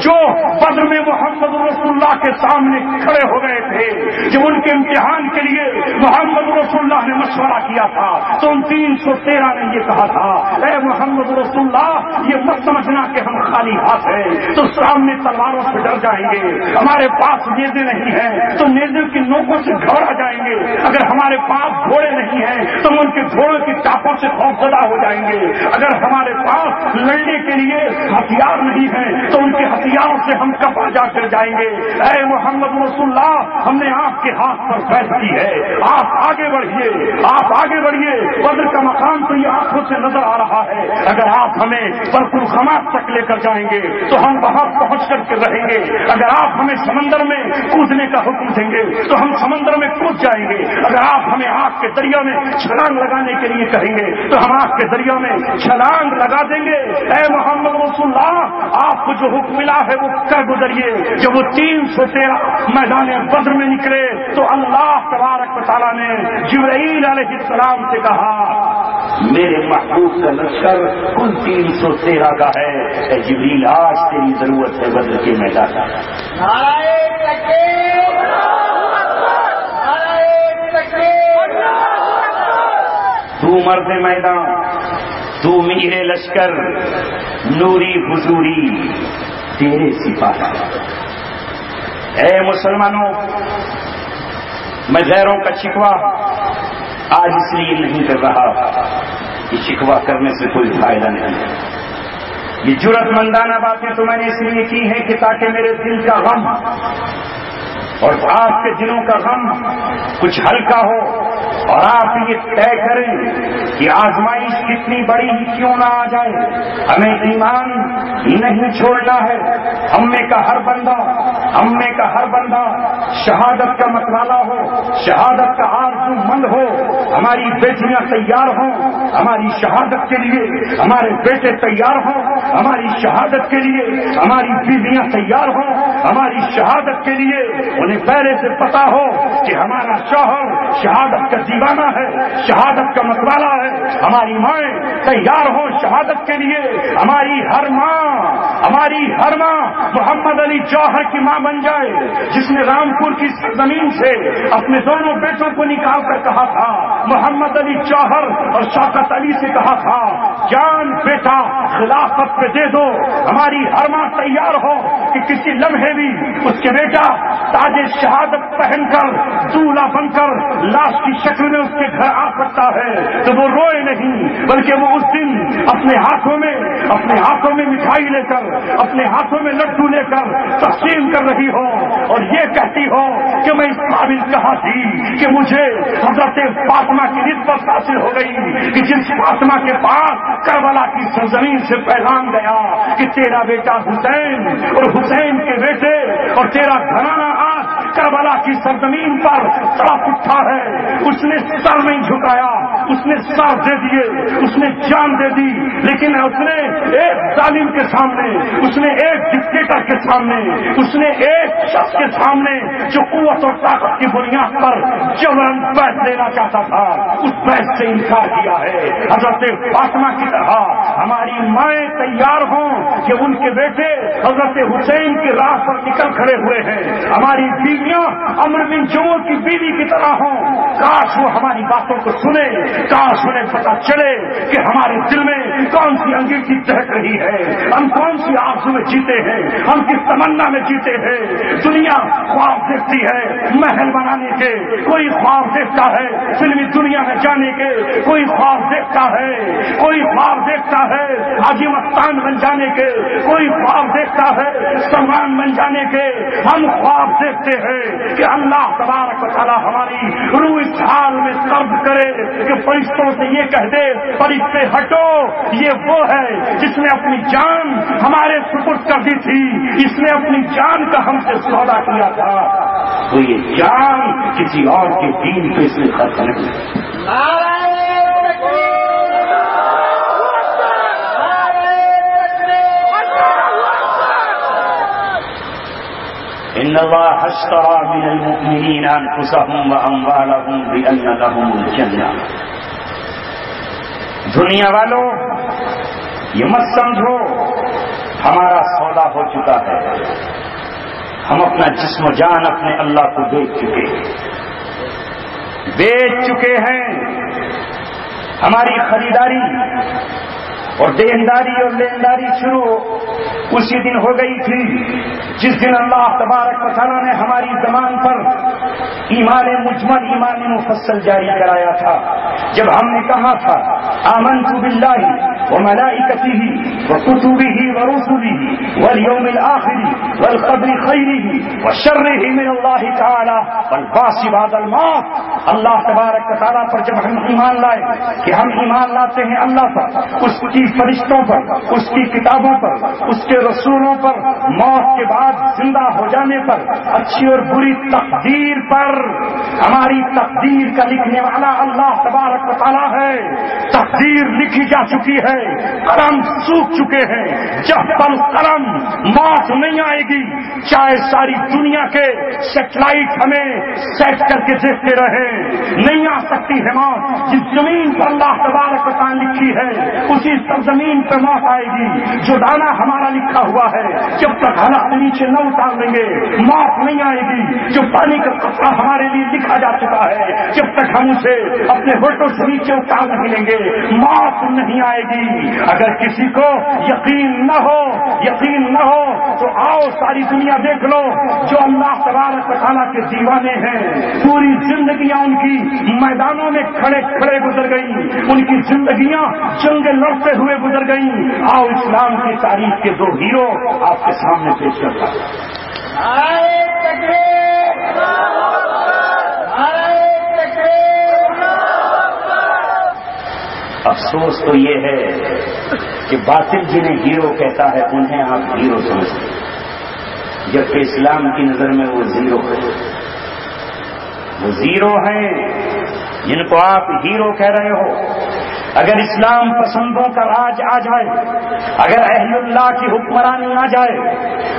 Speaker 1: جو بدر میں محمد رسول اللہ کے سامنے کھڑے ہو گئے تھے، جب ان کے امتحان کے لیے محمد رسول اللہ نے مشورہ کیا تھا تو ان 313 نے یہ کہا تھا، اے محمد رسول اللہ یہ مت سمجھنا کہ ہم خالی ہاتھ ہیں تو سامنے تلواروں سے ڈر جائیں گے، ہمارے پاس نیزے نہیں ہیں تو نیزے کی نوکوں سے گھبرا جائیں گے، اگر ہمارے پاس گھوڑے نہیں ہیں تو ان کے گھوڑوں کی ٹاپوں سے خوفزدہ ہو جائیں گے، اگر ہمارے پاس لڑنے کے لیے ہتھیار نہیں ہیں تو ان کے ہتھیاروں سے ہم کپا جا کر جائیں گے۔ اے محمد رسول اللہ ہم نے آپ کے ہاتھ پر فیض کی ہے، آپ آگے بڑھیے، آپ آگے بڑھیے، بدر کا مقام تو یہ آنکھوں سے نظر آ رہا ہے، اگر آپ ہمیں برکل خماس تک لے کر جائیں گے تو ہم وہاں پہنچ کر کے رہیں گے، اگر آپ ہمیں سمندر میں کودنے کا حکم دیں گے تو ہم سمندر میں کود جائیں گے، اگر آپ ہمیں آگ کے دریا میں چھلانگ لگانے کے لیے کہیں گے تو ہم آگ کے دریا میں چھلانگ لگا دیں گے۔ اے محمد رسول اللہ آپ کو جو حکم ملا ہے وہ کر گزریے۔ جب وہ 313 میدان بدر میں نکلے تو اللہ تبارک و تعالیٰ نے جبرائیل علیہ السلام سے کہا میرے محبوب کا لشکر کل 313 کا ہے، اے جبریل آج تیری ضرورت ہے بدر کے میدان میں۔ تو مرد میدان، تو میرے لشکر، نوری حضوری تیرے سپاہی۔ اے مسلمانوں، میں غیروں کا شکوہ آج اس لیے نہیں کر رہا کہ شکوہ کرنے سے کوئی فائدہ نہیں ہے، یہ جرأت مندانہ باتیں تو میں نے اس لیے کی ہیں کہ تاکہ میرے دل کا غم اور آپ کے دلوں کا غم کچھ ہلکا ہو اور آپ یہ طے کریں کہ آزمائش کتنی بڑی ہی کیوں نہ آ جائے ہمیں ایمان نہیں چھوڑنا ہے۔ ہم میں کا ہر بندہ شہادت کا متوالا ہو، شہادت کا آرزو مند ہو، ہماری بیٹیاں تیار ہوں ہماری شہادت کے لیے، ہمارے بیٹے تیار ہوں ہماری شہادت کے لیے، ہماری بیویاں تیار ہوں ہماری شہادت کے لیے، انہیں پہلے سے پتا ہو کہ ہمارا شوہر شہادت کا دیوانہ ہے، شہادت کا متوالا ہے، ہماری مائیں تیار ہوں شہادت کے لیے، ہماری ہر ماں محمد علی جوہر کی ماں بن جائے، جس نے رامپور کی زمین سے اپنے دونوں بیٹوں کو نکال کر کہا تھا، محمد علی جوہر اور شوکت علی سے کہا تھا جان بیٹا خلافت پہ دے دو، ہماری ہر ماں تیار ہو کہ کسی لمحے بھی اس کے بیٹا تاج شہادت پہن کر دولہا بن کر لاش کی شکل میں اس کے گھر آ سکتا ہے تو وہ روئے نہیں، بلکہ وہ اس دن اپنے ہاتھوں میں مٹھائی لے کر اپنے ہاتھوں میں لڈو لے کر تقسیم کر رہی ہو اور یہ کہتی ہو کہ میں اس قابل کہاں تھی کہ مجھے حضرت فاطمہ کی نسبت حاصل ہو گئی کہ جس فاطمہ کے پاس کربلا کی سرزمین سے پیغام گیا کہ تیرا بیٹا حسین اور حسین کے بیٹے اور تیرا گھرانہ آج کربلا کی سرزمین پر تڑپ اٹھا ہے. اس نے سر نہیں جھکایا, اس نے سر دے دیے, اس نے جان دے دی, لیکن اس نے ایک ظالم کے سامنے, اس نے ایک ڈکٹیٹر کے سامنے, اس نے ایک شخص کے سامنے جو قوت اور طاقت کی بنیاد پر جبرن بیعت لینا چاہتا تھا, اس بیعت سے انکار کیا ہے. حضرت فاطمہ کی طرح ہماری مائیں تیار ہوں کہ ان کے بیٹے حضرت حسین کی راہ پر نکل کھڑے ہوئے ہیں. ہماری بیویاں عمرو بن جموح کی بیوی کی طرح ہوں. کاش وہ ہماری باتوں کو سنے, کاش انہیں پتا چلے کہ ہمارے دل میں کون سی انگیٹھی دہک رہی ہے, ہم کون سی آرزو میں جیتے ہیں, ہم کس تمنا میں جیتے ہیں. دنیا خواب دیکھتی ہے محل بنانے کے, کوئی خواب دیکھتا ہے فلمی دنیا میں جانے کے, کوئی خواب دیکھتا ہے, کوئی خواب دیکھتا ہے حاجی مستان بن جانے کے, کوئی خواب دیکھتا ہے سلمان بن جانے کے. ہم خواب دیکھتے ہیں کہ اللہ تبارک و تعالی ہماری روح اس حال میں قبض کرے کہ فرشتوں سے یہ کہہ دے فرشتے ہٹو, یہ وہ ہے جس نے اپنی جان ہمارے سپرد کر دی تھی, اس نے اپنی جان کا ہم سے سودا کیا تھا, تو یہ جان کسی اور کے دین پہ اس نے خرچ نہیں. ان اللہ اشترى من المؤمنین انفسهم واموالهم بان لهم الجنہ. دنیا والوں یہ مت سمجھو ہمارا سودا ہو چکا ہے, ہم اپنا جسم و جان اپنے اللہ کو بیچ چکے ہیں. ہماری خریداری اور دینداری اور لینداری شروع اسی دن ہو گئی تھی جس دن اللہ تبارک و تعالیٰ نے ہماری زبان پر ایمان مجمل ایمان مفصل جاری کرایا تھا. جب ہم نے کہا تھا آمنت باللہ وملائکتہ وکتبہ ورسلہ والیوم الآخر والقدر خیرہ وشرہ من اللہ تعالی والبعث بعد الموت. اللہ تبارک و تعالیٰ پر جب ہم ایمان لائے کہ ہم ایمان لاتے ہیں اللہ پر, اس کی فرشتوں پر, اس کی کتابوں پر, اس کے رسولوں پر, موت کے بعد زندہ ہو جانے پر, اچھی اور بری تقدیر پر. ہماری تقدیر کا لکھنے والا اللہ تبارک و تعالیٰ ہے. تقدیر لکھی جا چکی ہے, قلم سوکھ چکے ہیں. جب تک قلم موت نہیں آئے گی, چاہے ساری دنیا کے سیٹلائٹ ہمیں سیٹ کر کے دیکھتے رہے, نہیں آ سکتی ہے موت. جس زمین پر اللہ تبارک و تعالیٰ لکھی ہے اسی زمین پہ موت آئے گی. جو دانا ہمارا لکھا ہوا ہے جب تک حلق نیچے نہ اتار لیں گے موت نہیں آئے گی. جو پانی کا قطرہ ہمارے لیے لکھا جا چکا ہے جب تک ہم اسے اپنے ہوٹوں سے نیچے اتار نہیں لیں گے موت نہیں آئے گی. اگر کسی کو یقین نہ ہو تو آؤ ساری دنیا دیکھ لو جو اللہ تبارک و تعالیٰ کے دیوانے ہیں. پوری زندگیاں ان کی میدانوں میں کھڑے کھڑے گزر گئی, ان کی زندگیاں جنگ لڑتے ہوئے گزر گئی. آؤ اسلام کی تاریخ کے دو ہیرو آپ کے سامنے پیش کرتا ہوں. افسوس تو یہ ہے کہ باطل جنہیں ہیرو کہتا ہے انہیں آپ ہیرو سمجھتے ہیں, جبکہ اسلام کی نظر میں وہ زیرو ہے. وہ زیرو ہیں جن کو آپ ہیرو کہہ رہے ہو. اگر اسلام پسندوں کا راج آ جائے, اگر اہل اللہ کی حکمرانی آ جائے,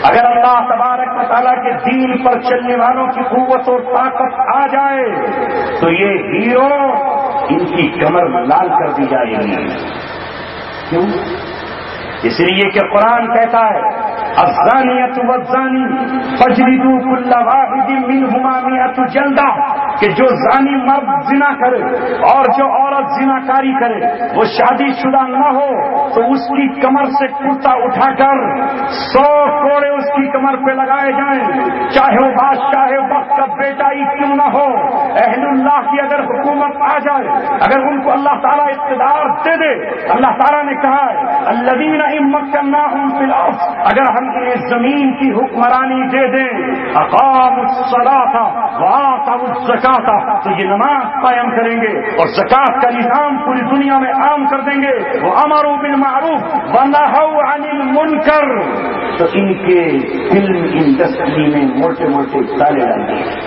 Speaker 1: اگر اللہ تبارک و تعالیٰ کے دین پر چلنے والوں کی قوت اور طاقت آ جائے تو یہ ہیرو ان کی کمر لال کر دی جائے گی. کیوں؟ اس لیے کہ قرآن کہتا ہے الزانیۃ والزانی فاجلدوا کل واحد منہما مئۃ جلدہ, کہ جو زانی مرد زنا کرے اور جو عورت زنا کاری کرے وہ شادی شدہ نہ ہو تو اس کی کمر سے کرتا اٹھا کر 100 کوڑے اس کی کمر پہ لگائے جائیں، چاہے وہ بادشاہ وقت کا بیٹا ہی کیوں نہ ہو، اہل اللہ کی اگر حکومت آ جائے، اگر ان کو اللہ تعالیٰ اقتدار دے دے، اللہ تعالیٰ نے کہا ہے الذین ان مکناہم فی الارض، اگر ہم انہیں زمین کی حکمرانی دے دیں، اقاموا الصلاۃ وآتوا الزکاۃ، تو یہ نماز قائم کریں گے اور زکات کا نظام پوری دنیا میں عام کر دیں گے، وامروا بالمعروف ونہوا عن المنکر، تو ان کے فلم انڈسٹری میں موٹے موٹے تالے ڈال دیں گے،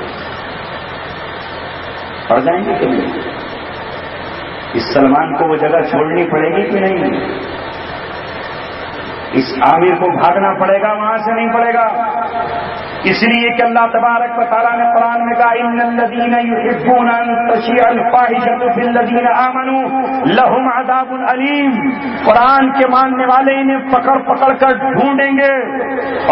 Speaker 1: پڑ جائیں گے کہ نہیں؟ اس سلمان کو وہ جگہ چھوڑنی پڑے گی کہ نہیں؟ اس عامر کو بھاگنا پڑے گا، وہاں سے نہیں پڑے گا، اس لیے کہ اللہ تبارک و تعالیٰ نے قرآن میں کہا ان الذین یحبون ان تشیع الفاحشۃ فی الذین آمنوا لہم عذاب علیم، قرآن کے ماننے والے انہیں پکڑ پکڑ کر ڈھونڈیں گے،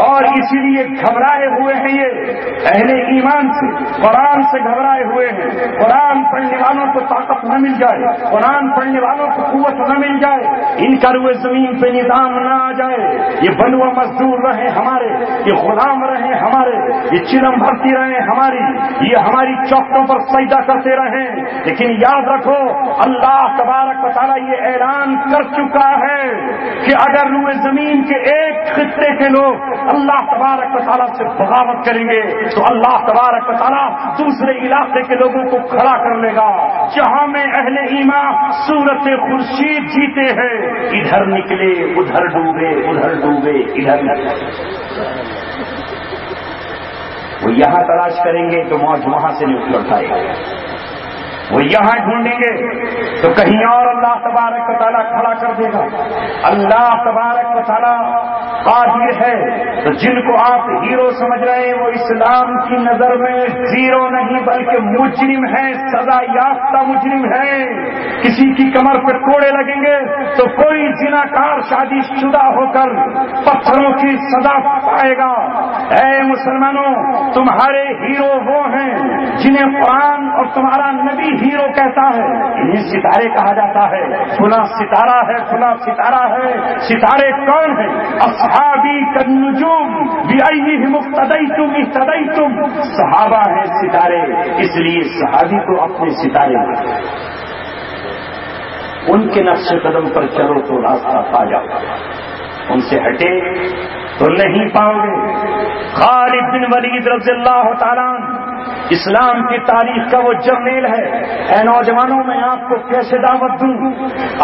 Speaker 1: اور اسی لیے گھبرائے ہوئے ہیں یہ اہل ایمان سے، قرآن سے گھبرائے ہوئے ہیں، قرآن پڑھنے والوں کو طاقت نہ مل جائے، قرآن پڑھنے والوں کو قوت نہ مل جائے، ان کا روئے زمین پہ نظام نہ آ جائے، یہ بنوا مزدور رہے ہمارے، یہ غلام رہے ہمارے، یہ چلم بھرتی رہے ہماری، یہ ہماری چوکوں پر سجدہ کرتے رہے، لیکن یاد رکھو اللہ تبارک و تعالیٰ یہ اعلان کر چکا ہے کہ اگر روئے زمین کے ایک خطے کے لوگ اللہ تبارک و تعالیٰ سے بغاوت کریں گے تو اللہ تبارک و تعالیٰ دوسرے علاقے کے لوگوں کو کھڑا کر لے گا، جہاں میں اہل ایمان صورت خورشید جیتے ہیں، ادھر نکلے ادھر ڈوبے، ادھر ڈوبے ادھر نکلے، وہ یہاں تلاش کریں گے تو موج وہاں سے نہیں اٹھ پائے گا، وہ یہاں ڈھونڈیں گے تو کہیں اور اللہ تبارک و تعالیٰ کھڑا کر دے گا۔ اللہ تبارک و تعالیٰ قادر ہے، تو جن کو آپ ہیرو سمجھ رہے ہیں وہ اسلام کی نظر میں زیرو نہیں بلکہ مجرم ہے، سزا یافتہ مجرم ہے، کسی کی کمر پہ کوڑے لگیں گے تو کوئی زناکار شادی شدہ ہو کر پتھروں کی سزا پائے گا۔ اے مسلمانوں، تمہارے ہیرو وہ ہیں جنہیں قرآن اور تمہارا نبی ہیرو کہتا ہے، انہیں ستارے کہا جاتا ہے، فلاں ستارہ ہے، فلاں ستارہ ہے۔ ستارے کون ہیں؟ اصحابی کالنجوم بأیہم اقتدیتم اہتدیتم، صحابہ ہیں ستارے، اس لیے صحابی کو اپنے ستارے ہیں، ان کے نقش قدم پر چلو تو راستہ پا جاؤ، ان سے ہٹے تو نہیں پاؤ گے۔ خالد بن ولید رضی اللہ تعالیٰ اسلام کی تاریخ کا وہ جرنیل ہے۔ اے نوجوانوں، میں آپ کو کیسے دعوت دوں؟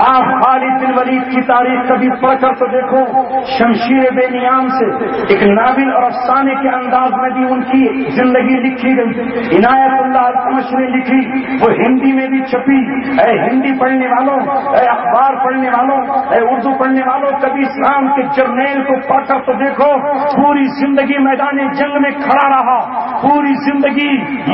Speaker 1: آپ خالد بن ولید کی تاریخ کبھی پڑھ کر تو دیکھو، شمشیر بے نیام سے ایک ناول اور افسانے کے انداز میں بھی ان کی زندگی لکھی گئی، عنایت اللہ القمش نے لکھی، وہ ہندی میں بھی چھپی۔ اے ہندی پڑھنے والوں، اے اخبار پڑھنے والوں، اے اردو پڑھنے والوں، کبھی اسلام کے جرنیل کو پڑھ کر تو دیکھو، پوری زندگی میدان جنگ میں کھڑا رہا، پوری زندگی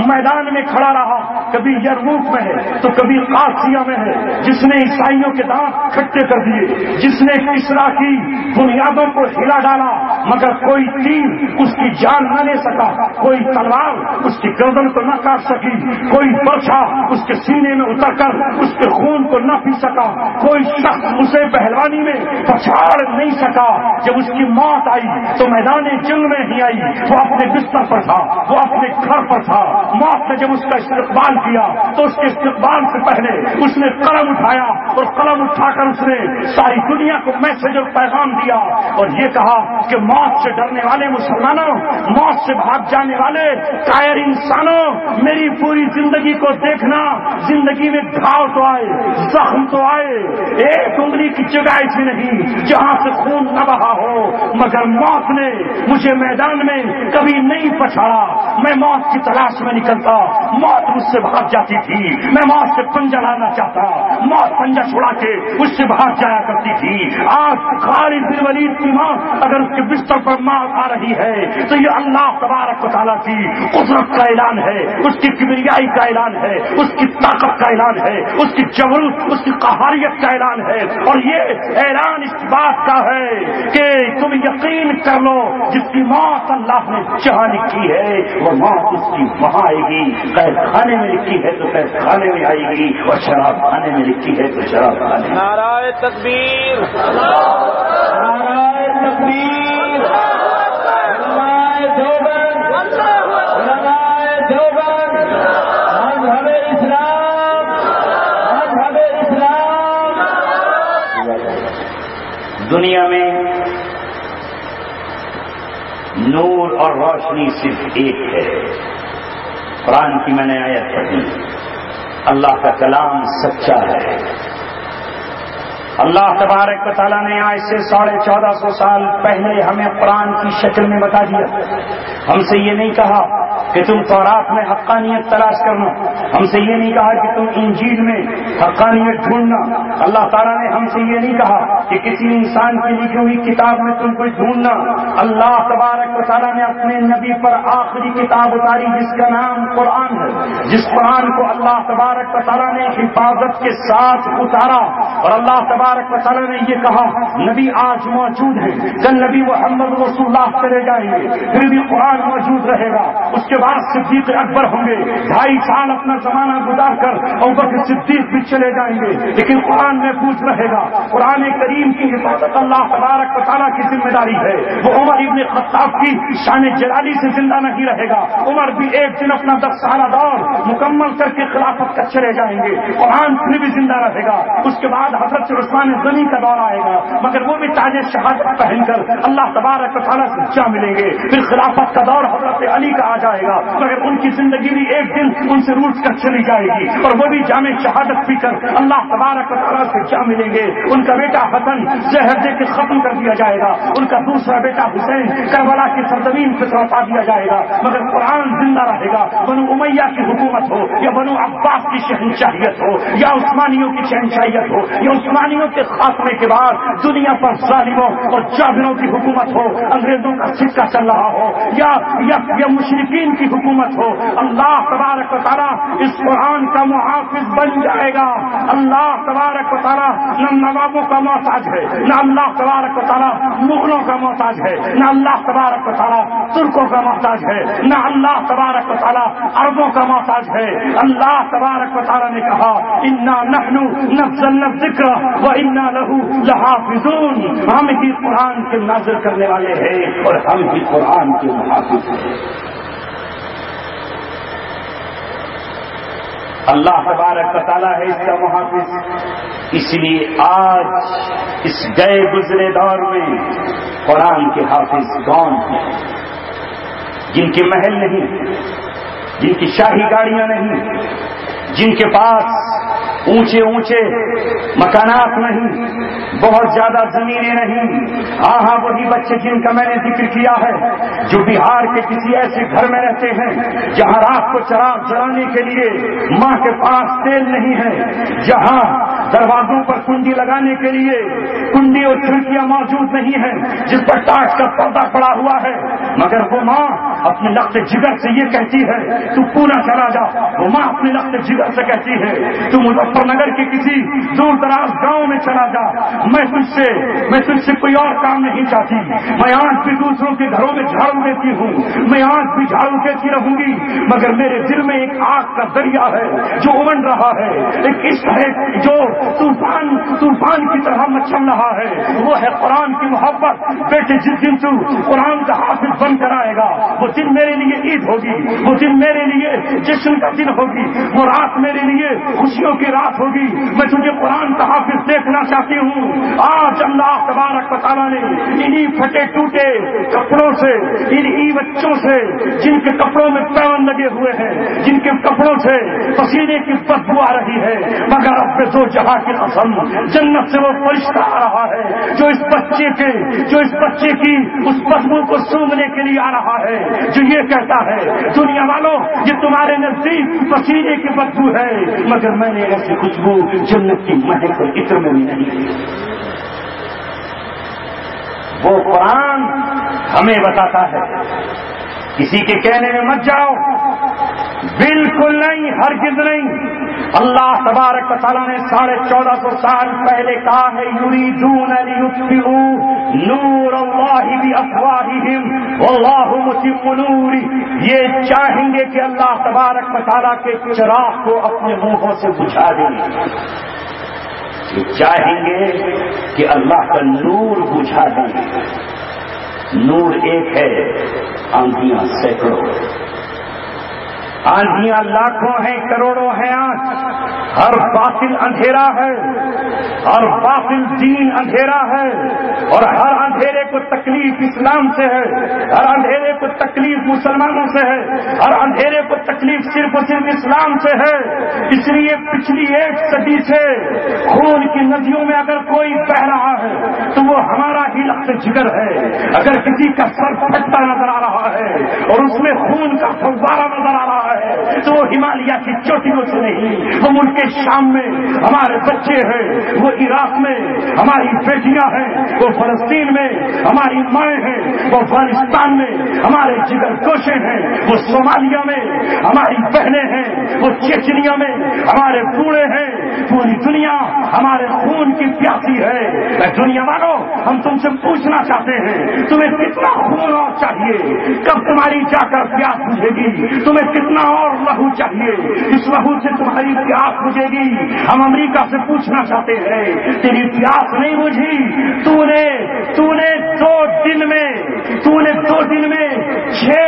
Speaker 1: میدان میں کھڑا رہا، کبھی یرموک میں ہے تو کبھی قادسیہ میں ہے، جس نے عیسائیوں کے دانت کھٹے کر دیے، جس نے کسرا کی بنیادوں کو ہلا ڈالا، مگر کوئی تیر اس کی جان نہ لے سکا، کوئی تلوار اس کی گردن کو نہ کاٹ سکی، کوئی برچھا اس کے سینے میں اتر کر اس کے خون کو نہ پی سکا، کوئی شخص اسے پہلوانی میں پچھاڑ نہیں سکا۔ جب اس کی موت آئی تو میدان جنگ میں ہی آئی، وہ اپنے بستر پر تھا، وہ اپنے گھر پر تھا۔ موت نے جب اس کا استقبال کیا تو اس کے استقبال سے پہلے اس نے قلم اٹھایا، اور قلم اٹھا کر اس نے ساری دنیا کو میسج اور پیغام دیا، اور یہ کہا کہ موت سے ڈرنے والے مسلمانوں، موت سے بھاگ جانے والے کائر انسانوں، میری پوری زندگی کو دیکھنا، زندگی میں گھاؤ تو آئے، زخم تو آئے، ایک انگلی کی جگہ ایسی نہیں جہاں سے خون نہ بہا ہو، مگر موت نے مجھے میدان میں کبھی نہیں پچھاڑا۔ میں موت کی تلاش میں نکلتا، موت مجھ سے بھاگ جاتی تھی، میں موت سے پنجہ لانا چاہتا، موت پنجہ چھڑا کے مجھ سے بھاگ جایا کرتی تھی۔ آج خالد بن ولید کی ماں اگر اس کے بستر پر موت آ رہی ہے تو یہ اللہ تبارک و تعالیٰ کی قدرت کا اعلان ہے، اس کی کبریائی کا اعلان ہے، اس کی طاقت کا اعلان ہے، اس کی جبروت، اس کی قہاریت کا اعلان ہے، اور یہ اعلان اس بات کا ہے کہ تم یقین کر لو جس کی موت اللہ نے جہاں لکھی ہے وہ موت اس کی وہاں آئے گی، قید خانے میں لکھی ہے تو قید خانے میں آئے گی، اور شراب خانے میں لکھی ہے تو شراب خانے میں۔
Speaker 2: نعرہ تکبیر، نعرہ تکبیر،
Speaker 1: نور اور روشنی صرف ایک ہے۔ قرآن کی میں نے آیت پڑھی، اللہ کا کلام سچا ہے۔ اللہ تبارک و تعالیٰ نے آج سے 1450 سال پہلے ہمیں قرآن کی شکل میں بتا دیا۔ ہم سے یہ نہیں کہا کہ تم تورات میں حقانیت تلاش کرنا، ہم سے یہ نہیں کہا کہ تم انجیل میں حقانیت ڈھونڈنا، اللہ تعالیٰ نے ہم سے یہ نہیں کہا کہ کسی انسان کی لکھی ہوئی کتاب میں تم کوئی ڈھونڈنا۔ اللہ تبارک و تعالیٰ نے اپنے نبی پر آخری کتاب اتاری جس کا نام قرآن ہے، جس قرآن کو اللہ تبارک و تعالیٰ نے حفاظت کے ساتھ اتارا، اور اللہ تبارک و تعالیٰ نے یہ کہا نبی آج موجود ہے، کل نبی محمد رسول اللہ چلے جائیں گے، پھر بھی قرآن موجود رہے گا۔ اس کے بعد صدیق اکبر ہوں گے، 2.5 سال اپنا زمانہ گزار کر ابوبکر صدیق بھی چلے جائیں گے، لیکن قرآن محفوظ رہے گا۔ قرآن کریم کی حفاظت اللہ تبارک و تعالیٰ کی ذمہ داری ہے۔ وہ عمر ابن خطاب کی شان جلالی سے زندہ نہیں رہے گا، عمر بھی ایک دن اپنا 10 سالہ دور مکمل کر کے خلافت کا چلے جائیں گے، قرآن پھر بھی زندہ رہے گا۔ اس کے بعد حضرت عثمان غنی کا دور آئے گا، مگر وہ بھی تاج شہادت پہن کر اللہ تبارک و تعالیٰ سے جا ملیں گے۔ پھر خلافت کا دور حضرت علی کا آ جائے گا، مگر ان کی زندگی بھی ایک دن ان سے روٹ کر چلی جائے گی، اور وہ بھی جامع شہادت پی کر اللہ تبارک و تعالیٰ سے جا ملیں گے۔ ان کا بیٹا حسن زہر دے کے ختم کر دیا جائے گا، ان کا دوسرا بیٹا حسین کربلا کی سرزمین پہ سونپا دیا جائے گا، مگر قرآن زندہ رہے گا۔ بنو امیہ کی حکومت ہو یا بنو عباس کی شہنشاہیت ہو یا عثمانیوں کی شہنشاہیت ہو یا عثمانیوں کے خاتمے کے بعد دنیا پر ظالموں اور جابروں کی حکومت ہو، انگریزوں کا سکہ چل رہا ہو یا مشرکین کی حکومت ہو، اللہ تبارک و تعالیٰ اس قرآن کا محافظ بن جائے گا۔ اللہ تبارک و تعالیٰ نہ نوابوں کا محتاج ہے، نہ اللہ تبارک و تعالیٰ مغلوں کا محتاج ہے، نہ اللہ تبارک و تعالیٰ ترکوں کا محتاج ہے، نہ اللہ تبارک و تعالیٰ عربوں کا محتاج ہے۔ اللہ تبارک و تعالیٰ نے کہا انا نحن نزلنا الذکر وانا له لحافظون، ہم ہی قرآن کے نازل کرنے والے ہیں اور ہم ہی قرآن کے محافظ ہیں۔ اللہ تبارک و تعالیٰ ہے اس کا محافظ، اس لیے آج اس گئے گزرے دور میں قرآن کے حافظ کون ہیں؟ جن کے محل نہیں، جن کی شاہی گاڑیاں نہیں، جن کے پاس اونچے اونچے مکانات نہیں، بہت زیادہ زمینیں نہیں، ہاں وہی بچے جن کا میں نے ذکر کیا ہے، جو بہار کے کسی ایسے گھر میں رہتے ہیں جہاں رات کو چراغ جلانے کے لیے ماں کے پاس تیل نہیں ہے، جہاں دروازوں پر کنڈی لگانے کے لیے کنڈی اور کھڑکیاں موجود نہیں ہیں، جس پر ٹاٹ کا پردہ پڑا ہوا ہے، مگر وہ ماں اپنے لخت جگر سے یہ کہتی ہے تو پورا چلا جا۔ وہ ماں اپنے لخت جگر سے کہتی ہے تو مظفر نگر کے کسی دور دراز گاؤں میں چلا جا، میں تجھ سے کوئی اور کام نہیں چاہتی، میں آج بھی دوسروں کے گھروں میں جھاڑو دیتی ہوں، میں آج بھی جھاڑو دیتی رہوں گی، مگر میرے دل میں ایک آگ کا دریا ہے جو امن رہا ہے، ایک عشق ہے جو طوفان کی طرح مچل رہا ہے، وہ ہے قرآن کی محبت۔ بیٹے جس دن تو قرآن کا حافظ بن کر آئے گا وہ دن میرے لیے عید ہوگی، وہ دن میرے لیے جشن کا دن ہوگی، وہ رات میرے لیے خوشیوں کی رات ہوگی۔ میں تجھے قرآن کا حافظ دیکھنا چاہتی ہوں۔ آج اللہ تبارک و تعالیٰ نے انہی پھٹے ٹوٹے کپڑوں سے، انہی بچوں سے جن کے کپڑوں میں پیون لگے ہوئے ہیں، جن کے کپڑوں سے پسینے کی بدبو آ رہی ہے، مگر رب دو جہاں کی قسم جنت سے وہ فرشتہ آ رہا ہے جو اس بچے کی اس بدبو کو سونگھنے کے لیے آ رہا ہے، جو یہ کہتا ہے دنیا والوں یہ تمہارے نزدیک پسینے کی بدبو ہے، مگر میں نے ایسی خوشبو جنت کی مہک اور عطر میں بھی نہیں۔ وہ قرآن ہمیں بتاتا ہے، کسی کے کہنے میں مت جاؤ، بالکل نہیں، ہرگز نہیں۔ اللہ تبارک و تعالیٰ نے 1450 سال پہلے کہا ہے یریدون لیطفئوا نور اللہ بافواہہم واللہ متم نورہ، یہ چاہیں گے کہ اللہ تبارک و تعالیٰ کے چراغ کو اپنے منہوں سے بجھا دیں، یہ چاہیں گے کہ اللہ کا نور بجھا دیں۔ نور ایک ہے، آندھیاں سینکڑوں، آندھیاں لاکھوں ہیں، کروڑوں ہیں، آج ہر باطل اندھیرا ہے، ہر باطل دین اندھیرا ہے، اور ہر اندھیرے کو تکلیف اسلام سے ہے، ہر اندھیرے کو تکلیف مسلمانوں سے ہے، ہر اندھیرے کو تکلیف صرف اور صرف اسلام سے ہے۔ اس لیے پچھلی 1 صدی سے خون کی ندیوں میں اگر کوئی بہ رہا ہے تو وہ ہمارا ہی لخت جگر ہے۔ اگر کسی کا سر پھٹتا نظر آ رہا ہے اور اس میں خون کا فوارہ نظر آ رہا ہے تو وہ ہمالیہ کی چوٹیوں سے نہیں، وہ ملک شام میں ہمارے بچے ہیں، وہ عراق میں ہماری بیٹیاں ہیں، وہ فلسطین میں ہماری مائیں ہیں، وہ افغانستان میں ہمارے جگر گوشے ہیں، وہ صومالیہ میں ہماری بہنیں ہیں، وہ چیچنیا میں ہمارے بوڑھے ہیں۔ پوری دنیا ہمارے خون کی پیاسی ہے۔ دنیا والوں، ہم تم سے پوچھنا چاہتے ہیں تمہیں کتنا خون اور چاہیے؟ کب تمہاری جا کر پیاس بجھے گی؟ تمہیں کتنا اور لہو چاہیے؟ اس لہو سے تمہاری پیاس بجھے گی۔ ہم امریکہ سے پوچھنا چاہتے ہیں تیری پیاس نہیں بجھی؟ تو نے 2 دن میں 6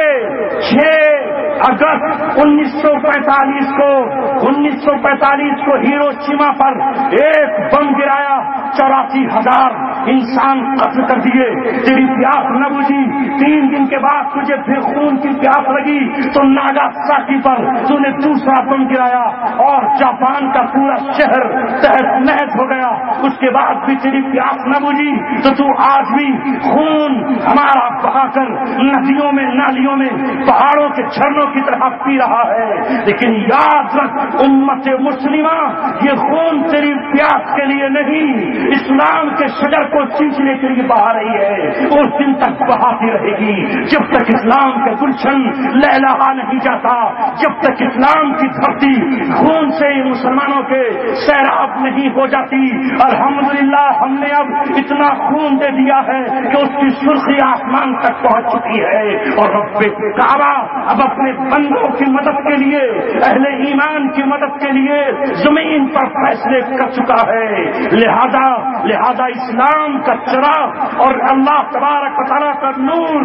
Speaker 1: اگست 1945 کو ہیروشیما پر ایک بم گرایا، 84,000 انسان قتل کر دیے۔ تیری پیاس نہ بجھی۔ 3 دن کے بعد تجھے پھر خون کی پیاس لگی تو ناگاساکی پر تو نے دوسرا بم گرایا اور جاپان کا پورا شہر تحت نحس ہو گیا۔ اس کے بعد بھی تیری پیاس نہ بجھی تو تو آج بھی خون ہمارا بہا کر ندیوں میں، نالیوں میں، پہاڑوں کے جھرنوں کی طرح پی رہا ہے۔ لیکن یاد رکھ امت مسلمہ، یہ خون تیری پیاس کے لیے نہیں، اسلام کے شجر کو سینچنے کے لیے بہا رہی ہے۔ اس دن تک بہاتی رہے گی جب تک اسلام کے گلشن لہلہا نہیں جاتا، جب تک اسلام کی دھرتی خون سے مسلمانوں کے سیراب نہیں ہو جاتی۔ الحمدللہ ہم نے اب اتنا خون دے دیا ہے کہ اس کی سرخی آسمان تک پہنچ چکی ہے، اور رب کعبہ اب اپنے بندوں کی مدد کے لیے، اہل ایمان کی مدد کے لیے زمین پر فیصلے کر چکا ہے۔ لہذا اسلام کا چراغ اور اللہ تبارک و تعالیٰ کا نور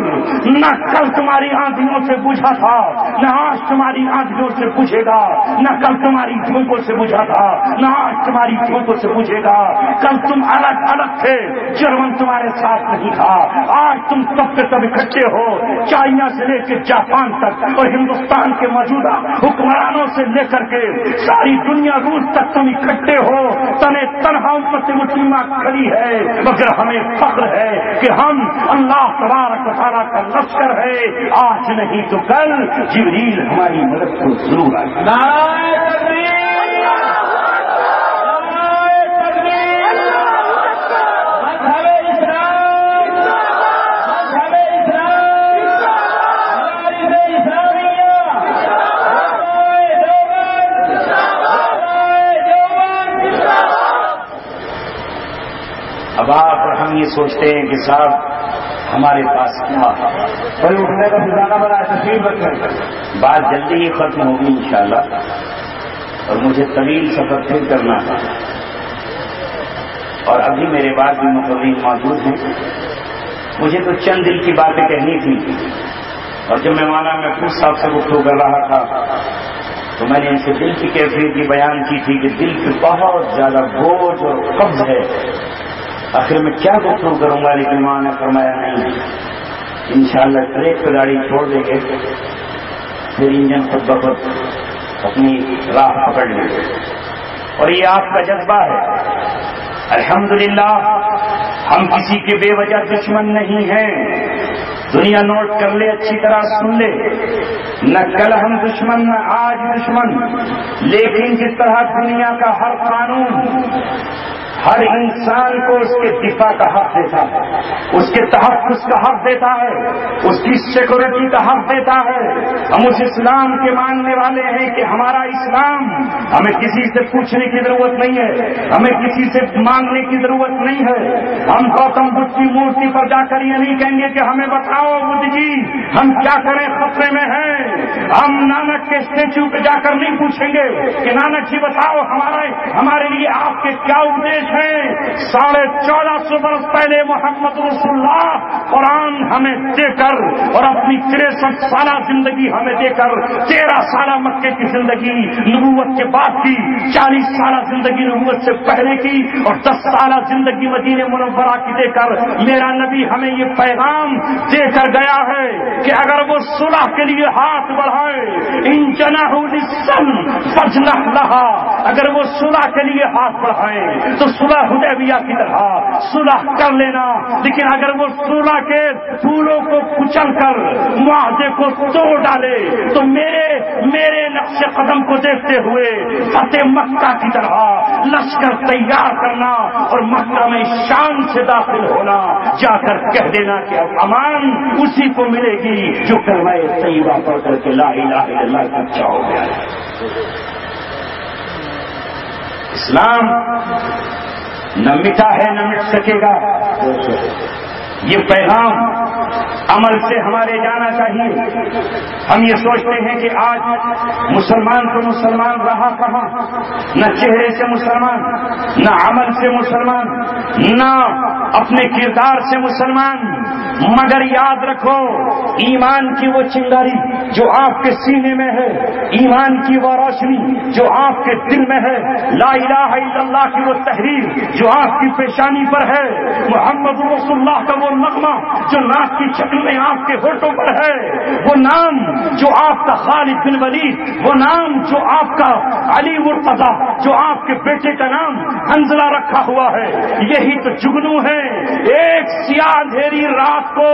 Speaker 1: نہ کل تمہاری آندھیوں سے بجھا تھا، نہ آج تمہاری آندھیوں سے بجھے گا، نہ کل تمہاری دھوپوں سے بجھا تھا، نہ آج تمہاری دھوپوں سے بجھے گا۔ کل تم الگ تھے، جرمن تمہارے ساتھ نہیں تھا، آج تم سب کے سب اکٹھے ہو، چائنا سے لے کے جاپان تک اور ہندوستان کے موجودہ حکمرانوں سے لے کر کے ساری دنیا روس تک تم اکٹھے ہو، تنہا امت مسلمہ کھڑی ہے۔ مگر ہمیں فخر ہے کہ ہم اللہ تبارک و تعالیٰ کا لشکر ہے، آج نہیں تو کل جبریل ہماری مدد کو ضرور آئے گا۔ اب آپ اور ہم یہ سوچتے ہیں کہ صاحب ہمارے پاس کیا ہے، کوئی اٹھنے کا ٹھکانا بنا تشریف رکھیں، بات جلدی ہی ختم ہوگی انشاءاللہ، اور مجھے طویل سفر پھر کرنا ہے، اور ابھی میرے بعد بھی مقررین موجود ہیں۔ مجھے تو چند دل کی باتیں کہنی تھی، اور جب میں مولانا محفوظ صاحب سے گفتگو کر رہا تھا تو میں نے ان سے دل کی کیفیت کی بیان کی تھی کہ دل پہ بہت زیادہ بوجھ اور قبض ہے، آخر میں کیا گفتگو کروں گا، لیکن ماں نے فرمایا نہیں، انشاءاللہ ٹریک پہ گاڑی چھوڑ دیں گے، پھر انجن خود بخود اپنی راہ پکڑ لیں گے، اور یہ آپ کا جذبہ ہے۔ الحمدللہ ہم کسی کے بے وجہ دشمن نہیں ہیں، دنیا نوٹ کر لے، اچھی طرح سن لے، نہ کل ہم دشمن نہ آج دشمن، لیکن جس طرح دنیا کا ہر قانون ہر انسان کو اس کے دفاع کا حق دیتا ہے، اس کے تحفظ کا حق دیتا ہے، اس کی سیکورٹی کا حق دیتا ہے۔ ہم اس اسلام کے ماننے والے ہیں کہ ہمارا اسلام، ہمیں کسی سے پوچھنے کی ضرورت نہیں ہے، ہمیں کسی سے مانگنے کی ضرورت نہیں ہے۔ ہم گوتم بدھ کی مورتی پر جا کر یہ نہیں کہیں گے کہ ہمیں بتاؤ بدھ جی ہم کیا کریں، خطرے میں ہیں۔ ہم نانک کے اسٹیچو پہ جا کر نہیں پوچھیں گے کہ نانک جی بتاؤ ہمارے لیے آپ کے کیا اپدیش ہیں. 1450 برس پہلے محمد رسول اللہ قرآن ہمیں دے کر اور اپنی 63 سالہ زندگی ہمیں دے کر 13 سالہ مکے کی زندگی نبوت کے بعد کی, 40 سالہ زندگی نبوت سے پہلے کی اور 10 سالہ زندگی مدینہ منورہ کی دے کر میرا نبی ہمیں یہ پیغام دے کر گیا ہے کہ اگر وہ صلح کے لیے ہاتھ بڑھائے ان جناحوا للسلم فاجنح لها, اگر وہ صلح کے لیے ہاتھ بڑھائے تو صلح حدیبیہ کی طرح صلح کر لینا, لیکن اگر وہ صلح کے پھولوں کو کچل کر معاہدے کو توڑ ڈالے تو میرے نقش قدم کو دیکھتے ہوئے فتح مکہ کی طرح لشکر تیار کرنا اور مکہ میں شان سے داخل ہونا, جا کر کہہ دینا کہ اب امان اسی کو ملے گی جو کلمہ طیبہ پڑھ کر کے لا الہ الا اللہ کا چاہو گیا. اسلام نہ مٹا ہے نہ مٹ سکے گا. یہ پیغام عمل سے ہمارے جانا چاہیے. ہم یہ سوچتے ہیں کہ آج مسلمان تو مسلمان رہا کہاں, نہ چہرے سے مسلمان, نہ عمل سے مسلمان, نہ اپنے کردار سے مسلمان. مگر یاد رکھو ایمان کی وہ چنگاری جو آپ کے سینے میں ہے, ایمان کی وہ روشنی جو آپ کے دل میں ہے, لا الہ الا اللہ کی وہ تحریر جو آپ کی پیشانی پر ہے, محمد رسول اللہ کا وہ نغمہ جو ناک کی شکل میں آپ کے ہونٹوں پر ہے, وہ نام جو آپ کا خالد بن ولید, وہ نام جو آپ کا علی مرتضیٰ, جو آپ کے بیٹے کا نام حنظلہ رکھا ہوا ہے, یہی تو جگنو ہے. ایک سیاہ اندھیری رات کو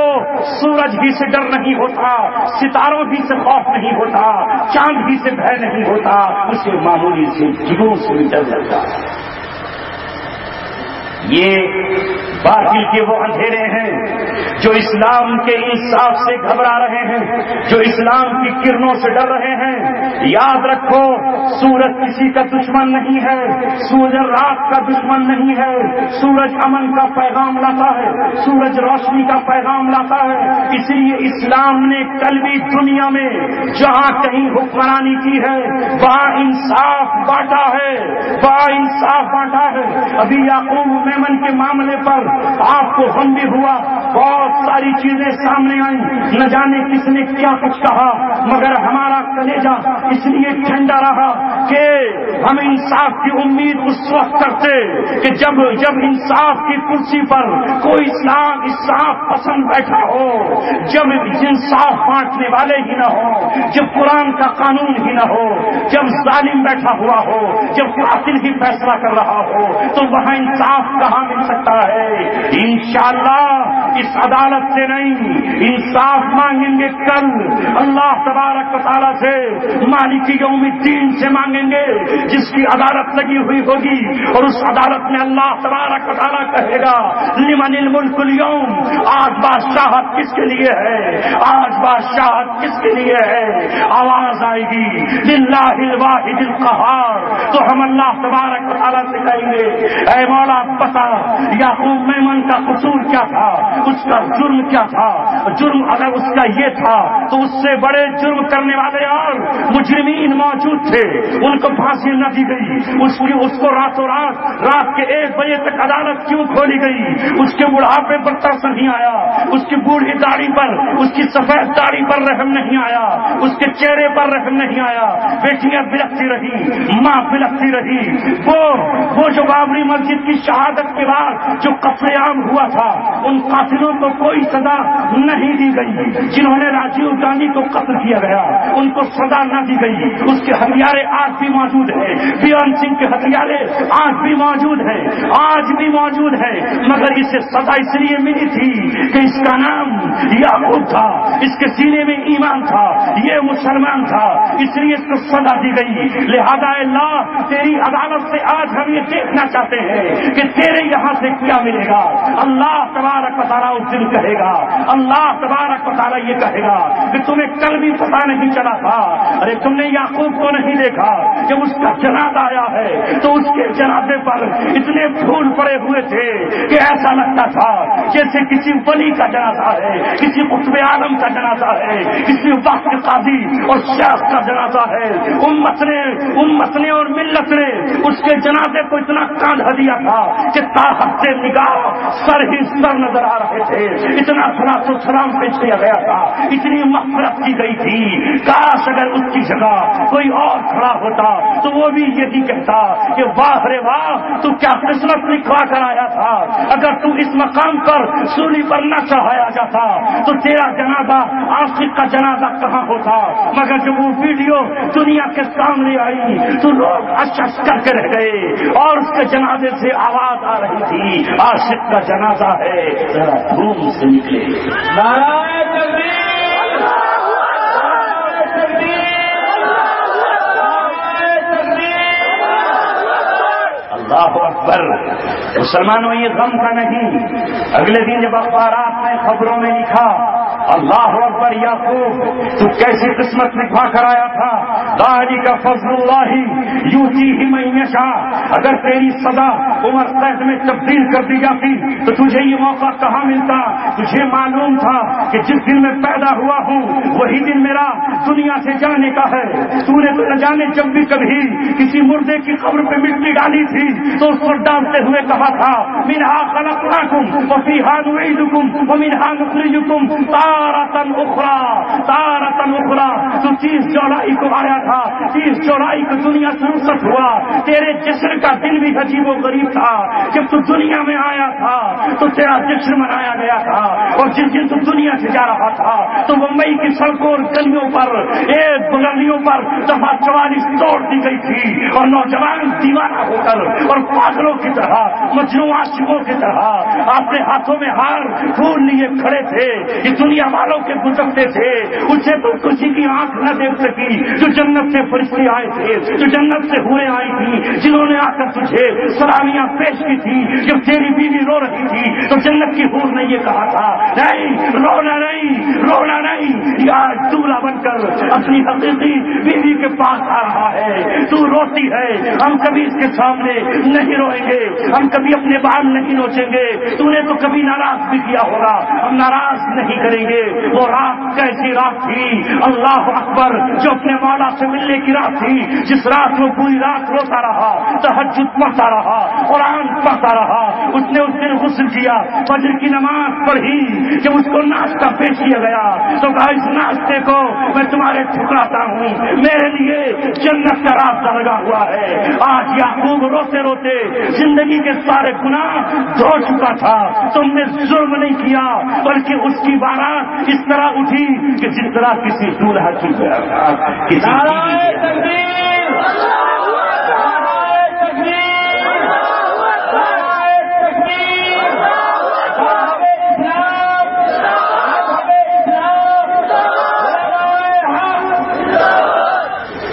Speaker 1: سورج بھی سے ڈر نہیں ہوتا, ستاروں بھی سے خوف نہیں ہوتا, چاند بھی سے بھے نہیں ہوتا, اسے معمولی سے جگنوں سے بھی ڈر لگتا. یہ باطل کے وہ اندھیرے ہیں جو اسلام کے انصاف سے گھبرا رہے ہیں, جو اسلام کی کرنوں سے ڈر رہے ہیں. یاد رکھو سورج کسی کا دشمن نہیں ہے, سورج رات کا دشمن نہیں ہے. سورج امن کا پیغام لاتا ہے, سورج روشنی کا پیغام لاتا ہے. اس لیے اسلام نے کل بھی دنیا میں جہاں کہیں حکمرانی کی ہے وہاں انصاف بانٹا ہے, وہاں انصاف بانٹا ہے. ابھی یعقوب میمن کے معاملے پر آپ کو غم بھی ہوا, بہت ساری چیزیں سامنے آئیں, نہ جانے کس نے کیا کچھ کہا, مگر ہمارا کلیجہ اس لیے ٹھنڈا رہا کہ ہم انصاف کی امید اس وقت کرتے کہ جب انصاف کی کرسی پر کوئی انصاف پسند بیٹھا ہو, جب انصاف بانٹنے والے ہی نہ ہو, جب قرآن کا قانون ہی نہ ہو, جب ظالم بیٹھا ہوا ہو, جب قاتل ہی فیصلہ کر رہا ہو, تو وہاں انصاف کہاں مل سکتا ہے. انشاءاللہ اس عدالت سے نہیں, انصاف مانگیں گے کل اللہ تبارک و تعالیٰ سے, مالک یوم الدین سے مانگیں گے جس کی عدالت لگی ہوئی ہوگی, اور اس عدالت میں اللہ تبارک و تعالیٰ کہے گا لمن الملک اليوم, آج بادشاہت کس کے لیے ہے, آج بادشاہت کس کے لیے ہے. آواز آئے گی للہ الواحد القہار, تو ہم اللہ تبارک و تعالیٰ سے کہیں گے اے مولا پتا یعقوب میمن کا قصور کیا تھا, اس کا جرم کیا تھا. جرم اگر اس کا یہ تھا تو اس سے بڑے جرم کرنے والے اور مجرمین موجود تھے, ان کو پھانسی نہ دی گئی. اس کو راتوں رات کے 1 بجے تک عدالت کیوں کھولی گئی؟ اس کے بڑھاپے پر ترس نہیں آیا, اس کی بوڑھی داڑھی پر, اس کی سفید داڑھی پر رحم نہیں آیا, اس کے چہرے پر رحم نہیں آیا. بیٹیاں بلکتی رہی, ماں بلکتی رہی. وہ جو بابری مسجد کی شہادت کے بعد جو قتل عام ہوا تھا, ان قاتلوں کو کوئی سزا نہیں دی گئی. جنہوں نے راجیو گاندھی کو قتل کیا گیا ان کو سزا نہ دی گئی. اس کے ہتھیارے آج بھی موجود ہیں, بیرن سنگھ کے ہتھیارے آج بھی موجود ہیں, آج بھی موجود ہیں, مگر اسے سزا اس لیے ملی تھی کہ اس کا نام یعقوب تھا, اس کے سینے میں ایمان تھا, یہ مسلمان تھا, اس لیے اس کو سزا دی گئی. لہذا اللہ تیری عدالت سے آج ہم یہ دیکھنا چاہتے ہیں کہ تیرے یہاں سے کیا ملے کہے گا, اللہ تبارک و تعالیٰ اس دن کہے گا, اللہ تبارک و تعالیٰ یہ کہے گا کہ تمہیں کل بھی پتہ نہیں چلا تھا, ارے تم نے یعقوب کو نہیں دیکھا, جب اس کا جنازہ آیا ہے تو اس کے جنازے پر اتنے پھول پڑے ہوئے تھے کہ ایسا لگتا تھا جیسے کسی ولی کا جنازہ ہے, کسی قطب عالم کا جنازہ ہے, کسی وقت قاضی اور شیخ کا جنازہ ہے. امت نے اور ملت نے اس کے جنازے کو اتنا کاندھا دیا تھا کہ طاقت سے نگاہ سر ہی سر نظر آ رہے تھے, اتنا صلاۃ و سلام پیش کیا گیا تھا, اتنی مغفرت کی گئی تھی. کاش اگر اس کی جگہ کوئی اور کھڑا ہوتا تو وہ بھی یہی کہتا کہ واہ رے واہ, تو کیا قسمت لکھوا کر آیا تھا. اگر تو اس مقام پر سولی پر نہ چڑھایا جاتا تو تیرا جنازہ عاشق کا جنازہ کہاں ہوتا. مگر جب وہ ویڈیو دنیا کے سامنے آئی تو لوگ اشش کر کے رہ گئے اور اس کے جنازے سے آواز آ رہی تھی, عاشق کا جنازہ ہے, ذرا دھوم سے نکلے.
Speaker 2: نعرہ تکبیر,
Speaker 1: اللہ اکبر. مسلمانوں یہ غم کا نہیں. اگلے دن جب اخبارات میں خبروں میں لکھا اللہ اکبر یعقوب تو کیسی قسمت لکھوا کر آیا تھا, ذالک فضل اللہ یؤتیہ من یشاء. اگر تیری سزا عمر قید میں تبدیل کر دی جاتی تو تجھے یہ موقع کہاں ملتا. تجھے معلوم تھا کہ جس دن میں پیدا ہوا ہوں وہی دن میرا دنیا سے جانے کا ہے. تو نے تو نہ جانے جب بھی کبھی کسی مردے کی قبر پہ مٹی ڈالی تھی تو اس پر ڈالتے ہوئے کہا تھا منہا خلقناکم وفیہا نعیدکم ومنہا نخرجکم تارۃ اخری. تو 30 جولائی کو آیا تھا, 30 جولائی کو دنیا سے رخصت ہوا. تیرے جشن کا دن بھی عجیب و غریب تھا. جب تو دنیا میں آیا تھا تو تیرا جشن منایا گیا تھا, اور جس دن تو دنیا سے جا رہا تھا تو ممبئی کی سڑکوں اور گلیوں پر ایک بلندیوں پر دفعہ 44 توڑ دی گئی تھی, اور نوجوان دیوانہ ہو کر اور پاگلوں کی طرح, مجنون عاشقوں کی طرح اپنے ہاتھوں میں ہار پھول لیے کھڑے تھے. یہ دنیا والوں کے گزرتے تھے, اسے تو کسی کی آنکھ نہ دیکھ سکی. جو جنت سے فرشتے آئے تھے, جو جنت سے ہوئے آئی تھی, جنہوں نے آ کر تجھے سلامیاں پیش کی تھی. جب تیری بیوی رو رہی تھی تو جنت کی حور نے یہ کہا تھا نہیں رونا نہیں, رونا نہیں. یار دولہا بن کر اپنی حقیقی بیوی کے پاس آ رہا ہے, تو روتی ہے. ہم کبھی اس کے سامنے نہیں روئیں گے, ہم کبھی اپنے بال نہیں نوچیں گے. تو نے تو کبھی ناراض بھی کیا ہوگا, ہم ناراض نہیں کریں گے. وہ رات کیسی رات تھی, اللہ اکبر, جو اپنے مولا سے ملنے کی رات تھی, جس رات وہ پوری رات روتا رہا, تہجد پڑھتا رہا, قرآن پڑھتا رہا. اس نے اس دن غسل کیا, فجر کی نماز پڑھی. جب اس کو ناشتہ پیش کیا گیا تو کہا اس ناشتے کو میں تمہارے ٹھکراتا ہوں, میرے لیے جنت کا راستہ لگا ہوا ہے. آج یعقوب روتے روتے زندگی کے سارے گناہ دھو چکا تھا. تم نے ظلم نہیں کیا بلکہ اس کی بارات اس طرح اٹھی کہ جس طرح کسی دولہا کی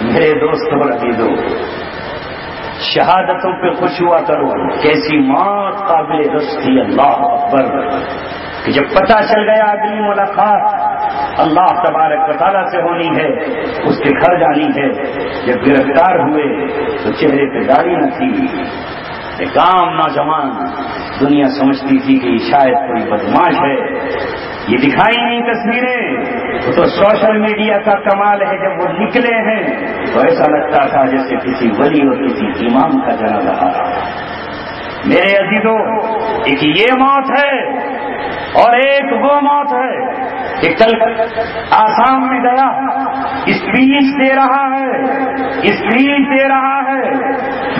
Speaker 1: میرے دوستوں اور عزیزوں, شہادتوں پہ خوش ہوا کرو. کیسی موت قابل رشک تھی, اللہ اکبر, کہ جب پتہ چل گیا اگلی ملاقات اللہ تبارک و تعالیٰ سے ہونی ہے, اس کے گھر جانی ہے. جب گرفتار ہوئے تو چہرے پہ داڑھی نہ تھی. ایک عام نوجوان, دنیا سمجھتی تھی کہ یہ شاید کوئی بدماش ہے. یہ دکھائی نہیں تصویریں, وہ تو سوشل میڈیا کا کمال ہے. جب وہ نکلے ہیں تو ایسا لگتا تھا جیسے کسی ولی اور کسی امام کا جنازہ آ رہا ہے. میرے عزیزوں, ایک یہ موت ہے اور ایک وہ موت ہے کہ کل آسام میں گیا, اسپیچ دے رہا ہے,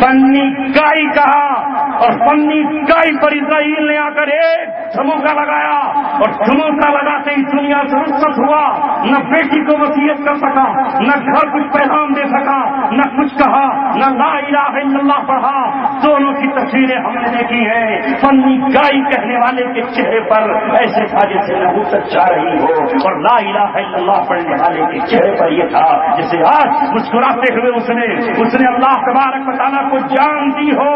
Speaker 1: فنی کائی کہا, اور فنی کائی پر اسرائیل نے آ کر ایک دھموکا لگایا, اور دھموکا لگاتے ہی دنیا سے رخصت ہوا. نہ بیٹی کو وصیت کر سکا, نہ گھر کچھ پیغام دے سکا, نہ کچھ کہا, نہ لا الہ الا اللہ پڑھا. دونوں کی تصویریں ہم نے دیکھی ہیں، فنی گائی کہنے والے کے چہرے پر ایسے تھا جیسے نبوت جا رہی ہو، اور لا الہ الا اللہ پڑھنے والے کے چہرے پر یہ تھا جیسے آج مسکراتے ہوئے اس نے اللہ تبارک و تعالیٰ کو جان دی ہو۔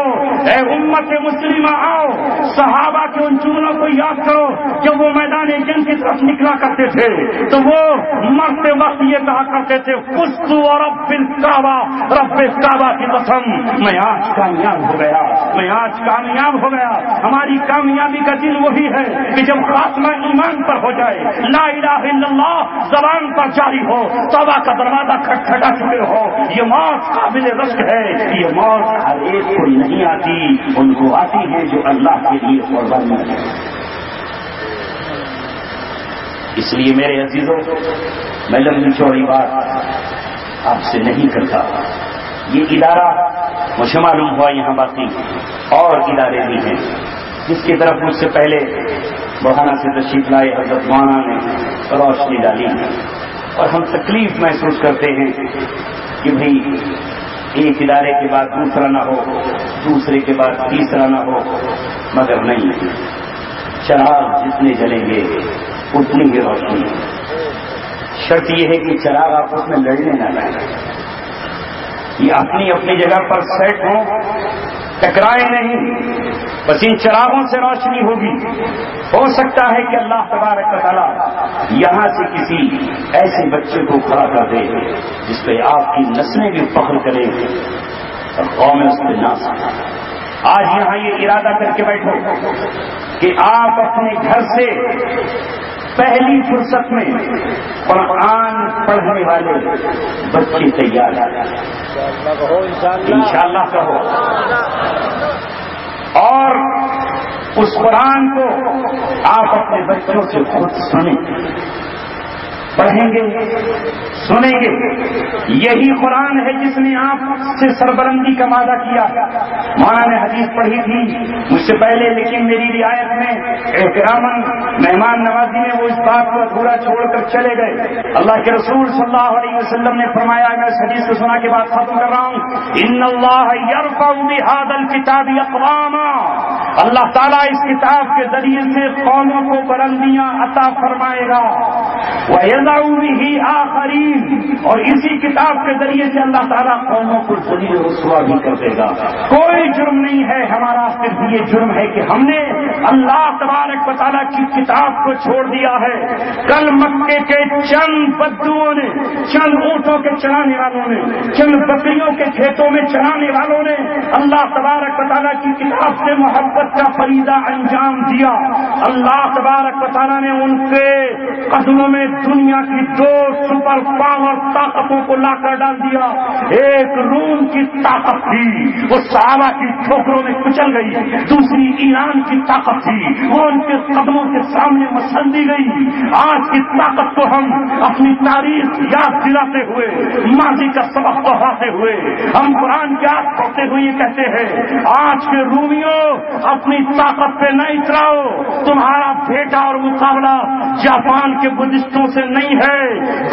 Speaker 1: اے امت مسلمہ آؤ، صحابہ کے ان جملوں کو یاد کرو جب وہ میدان جنگ کی طرف نکلا کرتے تھے تو وہ مرتے وقت یہ کہا کرتے تھے فزت ورب الکعبہ، رب کعبہ کی قسم میں آج کامیاب ہو گیا، میں آج کامیاب ہو گیا۔ ہماری کامیابی کا دن وہی ہے کہ جب خاتمہ ایمان پر ہو جائے، لا الہ الا اللہ زبان پر جاری ہو، توبہ کا دروازہ کھٹکھٹا چکے ہو۔ یہ موت قابل رشک ہے، یہ موت ہر ایک کو نہیں آتی، ان کو آتی ہے جو اللہ کے لیے قربانی ہے۔ اس لیے میرے عزیزوں، میں لمبی چوڑی بات آپ سے نہیں کرتا۔ یہ ادارہ مجھے معلوم ہوا یہاں باقی اور ادارے بھی ہیں جس کی طرف مجھ سے پہلے بہانہ سے تشریف لائے حضرت مولانا نے روشنی ڈالی، اور ہم تکلیف محسوس کرتے ہیں کہ بھئی ایک ادارے کے بعد دوسرا نہ ہو، دوسرے کے بعد تیسرا نہ ہو، مگر نہیں، چراغ جتنے جلیں گے اتنی ہی روشنی۔ شرط یہ ہے کہ چراغ آپس میں لڑنے نہ لگے، یہ اپنی اپنی جگہ پر سیٹ ہوں، ٹکرائے نہیں، بس ان چراغوں سے روشنی ہوگی۔ ہو سکتا ہے کہ اللہ تبارک و تعالیٰ یہاں سے کسی ایسے بچے کو کھڑا کر دے جس پہ آپ کی نسلیں بھی فخر کریں اور قومیں اس پہ ناز کریں۔ آج یہاں یہ ارادہ کر کے بیٹھو کہ آپ اپنے گھر سے پہلی فرصت میں قرآن پڑھنے والے بچے تیار ہیں، انشاءاللہ کہو، اور اس قرآن کو آپ اپنے بچوں سے خود سنیں، پڑھیں گے، سنیں گے۔ یہی قرآن ہے جس نے آپ سے سربلندی کا وعدہ کیا۔ مولانا نے حدیث پڑھی تھی مجھ سے پہلے، لیکن میری رعایت میں احتراماً مہمان نوازی میں وہ اس بات کو ادھورا چھوڑ کر چلے گئے۔ اللہ کے رسول صلی اللہ علیہ وسلم نے فرمایا، میں اس حدیث کو سنا کے بعد ختم کر رہا ہوں، ان اللہ یرفع بہذا الکتاب اقواما، اللہ تعالیٰ اس کتاب کے ذریعے سے قوموں کو بلندیاں عطا فرمائے گا، وَيَضَعُ بِهِ آخَرِينَ، اور اسی کتاب کے ذریعے سے اللہ تعالیٰ قوموں کو ذلیل و رسوا بھی کر دے گا۔ کوئی جرم نہیں ہے ہمارا، صرف یہ جرم ہے کہ ہم نے اللہ تبارک و تعالیٰ کی کتاب کو چھوڑ دیا ہے۔ کل مکے کے چند بدوؤں نے، چند اونٹوں کے چرانے والوں نے، چند بکریوں کے کھیتوں میں چرانے والوں نے اللہ تبارک و تعالیٰ کی کتاب سے محبت کا فریضہ انجام دیا۔ اللہ تبارک و تعالیٰ نے ان کے قدموں میں دنیا کی دو سپر پاور طاقتوں کو لا کر ڈال دیا۔ ایک روم کی طاقت تھی، وہ صحابہ کی ٹھوکروں میں کچل گئی، دوسری ایران کی طاقت تھی، وہ ان کے قدموں کے سامنے مسل دی گئی۔ آج کی طاقت کو ہم اپنی تاریخ یاد دلاتے ہوئے، ماضی کا سبق پڑھاتے ہوئے، ہم قرآن کی یاد کرتے ہوئے یہ کہتے ہیں، آج کے رومیوں اپنی طاقت پہ نہ اتراؤ، تمہارا بیٹا اور مقابلہ جاپان کے بدھسٹوں سے نہیں ہے،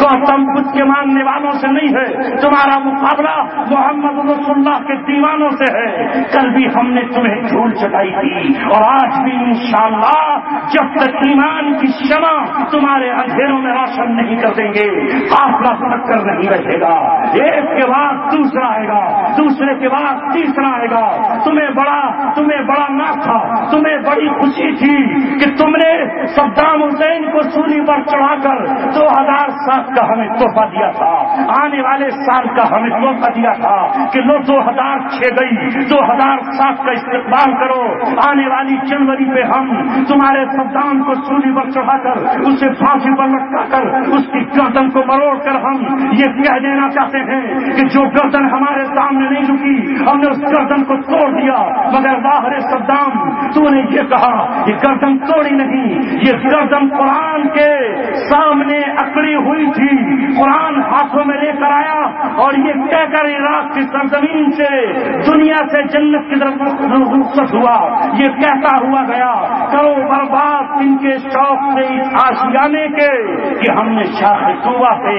Speaker 1: گوتم بدھ کے ماننے والوں سے نہیں ہے، تمہارا مقابلہ محمد رسول اللہ کے دیوانوں سے ہے۔ کل بھی ہم نے تمہیں دھول چٹائی تھی، اور آج بھی انشاءاللہ جب تک ایمان کی شمع تمہارے اندھیروں میں روشن نہیں کر دیں گے، قافلہ پلٹ کر نہیں رہے گا، ایک کے بعد دوسرا آئے گا، دوسرے کے بعد تیسرا آئے گا۔ تمہیں بڑا ناز تھا، تمہیں بڑی خوشی تھی کہ تم نے صدام حسین کو سولی پر چڑھا کر 2007 کا ہمیں تحفہ دیا تھا، آنے والے سال کا ہمیں تحفہ دیا تھا کہ لو 2006 گئی، 2007 کا استقبال کرو، آنے والی جنوری پہ ہم تمہارے صدام کو سولی پر چڑھا کر، اسے پھانسی پر لٹکا کر، اس کی گردن کو مروڑ کر ہم یہ کہہ دینا چاہتے ہیں کہ جو گردن ہمارے سامنے نہیں جھکی، ہم نے اس گردن کو توڑ دیا، مگر باہر صدام تو نے یہ کہا، یہ گردن توڑی نہیں، یہ گردن قرآن کے سامنے اکڑی ہوئی ہوئی تھی، قرآن ہاتھوں میں لے کر آیا اور یہ کہہ کر عراق کی سرزمین سے دنیا سے جنت کی طرف رخصت ہوا، یہ کہتا ہوا گیا کرو برباد ان کے شوق سے اس آشیانے کے کہ ہم نے شاخ طوبہ سے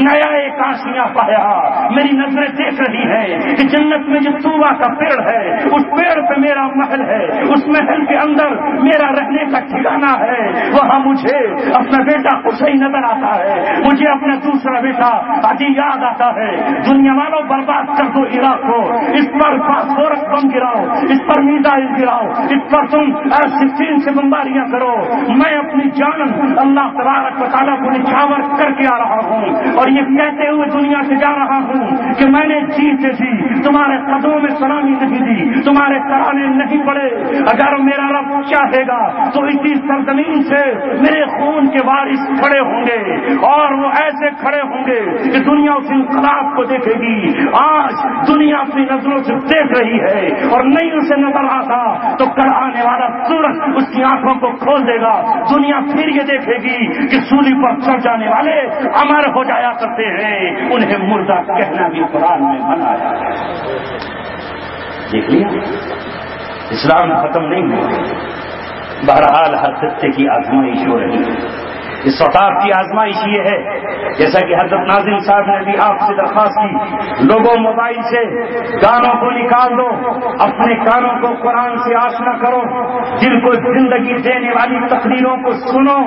Speaker 1: نیا ایک آشیاں پایا۔ میری نظریں دیکھ رہی ہے کہ جنت میں جو طوبہ کا پیڑ ہے اس پیڑ پہ میرا محل ہے، اس محل کے اندر میرا رہنے کا ٹھکانہ ہے، وہاں مجھے اپنا بیٹا حسین نظر آتا ہے، مجھے اپنا دوسرا بیٹا علی یاد آتا ہے۔ دنیا والوں برباد کر دو عراق کو، اس پر فاسفورس بم گراؤ، اس پر میزائل گراؤ، اس پر تم F-16 سے بمباریاں کرو، میں اپنی جان اللہ تبارک و تعالیٰ کو نچھاور کر کے آ رہا ہوں اور یہ کہتے ہوئے دنیا سے جا رہا ہوں کہ میں نے جیتے تھی، تمہارے قدموں میں سلامی نہیں دی، تمہارے ترانے نہیں پڑے، اگر میرا رب چاہے گا تو اسی سرزمین سے میرے خون کے وارث کھڑے ہوں گے اور وہ ایسے کھڑے ہوں گے کہ دنیا اس انقلاب کو دیکھے گی۔ آج دنیا اپنی نظروں سے دیکھ رہی ہے اور نہیں اسے نظر آتا تو کل آنے والا سورج اس کی آنکھوں کو کھول دے گا، دنیا پھر یہ دیکھے گی کہ سولی پر چڑھ جانے والے امر ہو جایا کرتے ہیں، انہیں مردہ کہنا بھی قرآن میں منع ہے۔ دیکھ لیا اسلام ختم نہیں ہوا، بہرحال ہر خطے کی آزمائش ہو رہی ہے۔ اس خطاب کی آزمائش یہ ہے جیسا کہ حضرت ناظم صاحب نے بھی آپ سے درخواست کی، لوگوں موبائل سے گانوں کو نکال دو، اپنے کانوں کو قرآن سے آشنا کرو، دل کو زندگی دینے والی تقریروں کو سنو،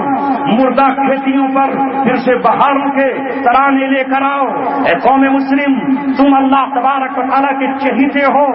Speaker 1: مردہ کھیتیوں پر پھر سے بہاروں کے ترانے لے کر آؤ۔ اے قوم مسلم، تم اللہ تبارک و تعالیٰ کے چہیتے ہو،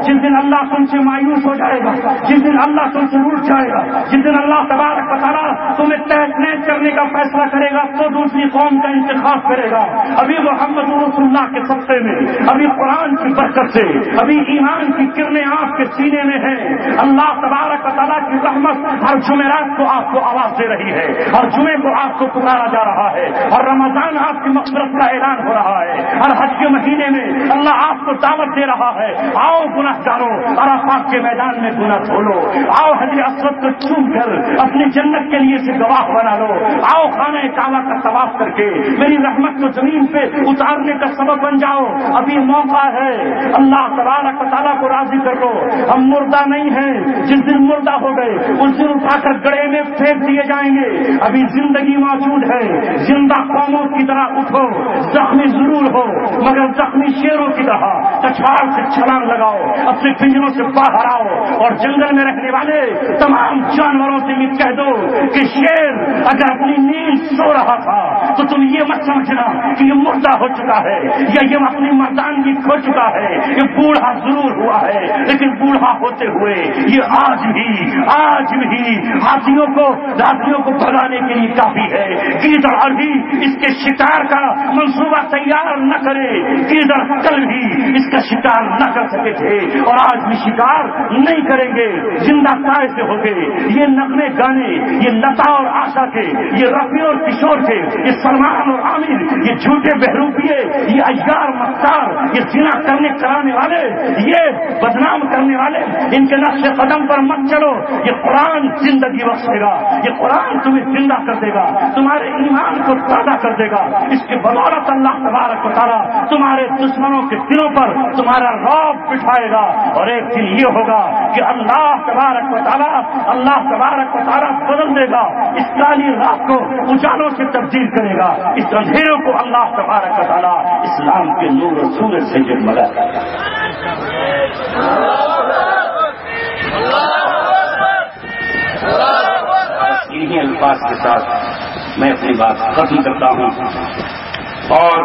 Speaker 1: جس دن اللہ تم سے مایوس ہو جائے گا، جس دن اللہ تم سے روٹ جائے گا، جس دن اللہ تبارک و تعالیٰ تمہیں تحت نیز کرنے کا فیصلہ کرے گا تو دوسری قوم کا انتخاب کرے گا۔ ابھی محمد رسول اللہ کے صدقے میں، ابھی قرآن کی برکت سے، ابھی ایمان کی کرنیں آپ کے سینے میں ہیں، اللہ تبارک و تعالیٰ کی رحمت ہر جمعرات کو آپ کو آواز دے رہی ہے، ہر جمعے کو آپ کو پکارا جا رہا ہے، اور رمضان آپ کی مغفرت کا اعلان ہو رہا ہے، ہر حج کے مہینے میں اللہ آپ کو دعوت دے رہا ہے، آؤ گناہ گارو عرفات کے میدان میں گناہ دھولو، آؤ حجر اسود کو چوم کر اپنی جنت کے لیے سے گواہ بنا لو، آؤ خانہ کعبہ کا طواف کر کے میری رحمت کو زمین پہ اتارنے کا سبب بن جاؤ، ابھی موقع ہے، اللہ تبارک و تعالیٰ کو راضی کر لو۔ ہم مردہ نہیں ہیں، جس دن مردہ ہو گئے اس دن اٹھا کر گڑھے میں پھینک دیے جائیں گے، ابھی زندگی موجود ہے، زندہ قوموں کی طرح اٹھو، زخمی ضرور ہو مگر زخمی شیروں کی طرح کچھاڑ سے چھلانگ لگاؤ، اپنے پنجروں سے باہر آؤ اور جنگل میں رہنے والے تمام جانوروں سے یہ کہہ دو کہ شیر اگر اپنی نیند سو رہا تھا تو تم یہ مت سمجھنا کہ یہ مردہ ہو چکا ہے یا یہ اپنی مردانگی کھو چکا ہے، یہ بوڑھا ضرور ہوا ہے لیکن بوڑھا ہوتے ہوئے یہ آج بھی ہاتھیوں کو بھگانے کے لیے کافی ہے۔ گیدڑ ابھی اس کے شکار کا منصوبہ تیار نہ کرے، گیدڑ کل بھی اس کا شکار نہ کر سکے تھے اور آج بھی شکار نہیں کریں گے، زندہ کائے سے ہو گئے۔ یہ نغمے گانے، یہ لتا اور آشا کے، یہ رفیع اور کشور کے، یہ سلمان اور عامر، یہ جھوٹے بہروپیے، یہ عیار مختار، یہ زنا کرانے والے، یہ بدنام کرنے والے، ان کے نقش قدم پر مت چلو۔ یہ قرآن زندگی بخشے گا، یہ قرآن تمہیں زندہ کر دے گا، تمہارے ایمان کو تازہ کر دے گا۔ اس کے بدولت اللہ تبارک و تعالیٰ تمہارے دشمنوں کے دلوں پر تمہارا رعب بٹھائے گا اور ایک دن یہ ہوگا کہ اللہ تبارک و تعالیٰ بدل دے گا، اس کالی رات کو اجالوں سے تبدیل کرے گا، اس اندھیروں کو اللہ تبارک و تعالیٰ اسلام کے نور و سورج سے جگمگا دے گا۔ انہی الفاظ کے ساتھ میں اپنی بات ختم کرتا ہوں اور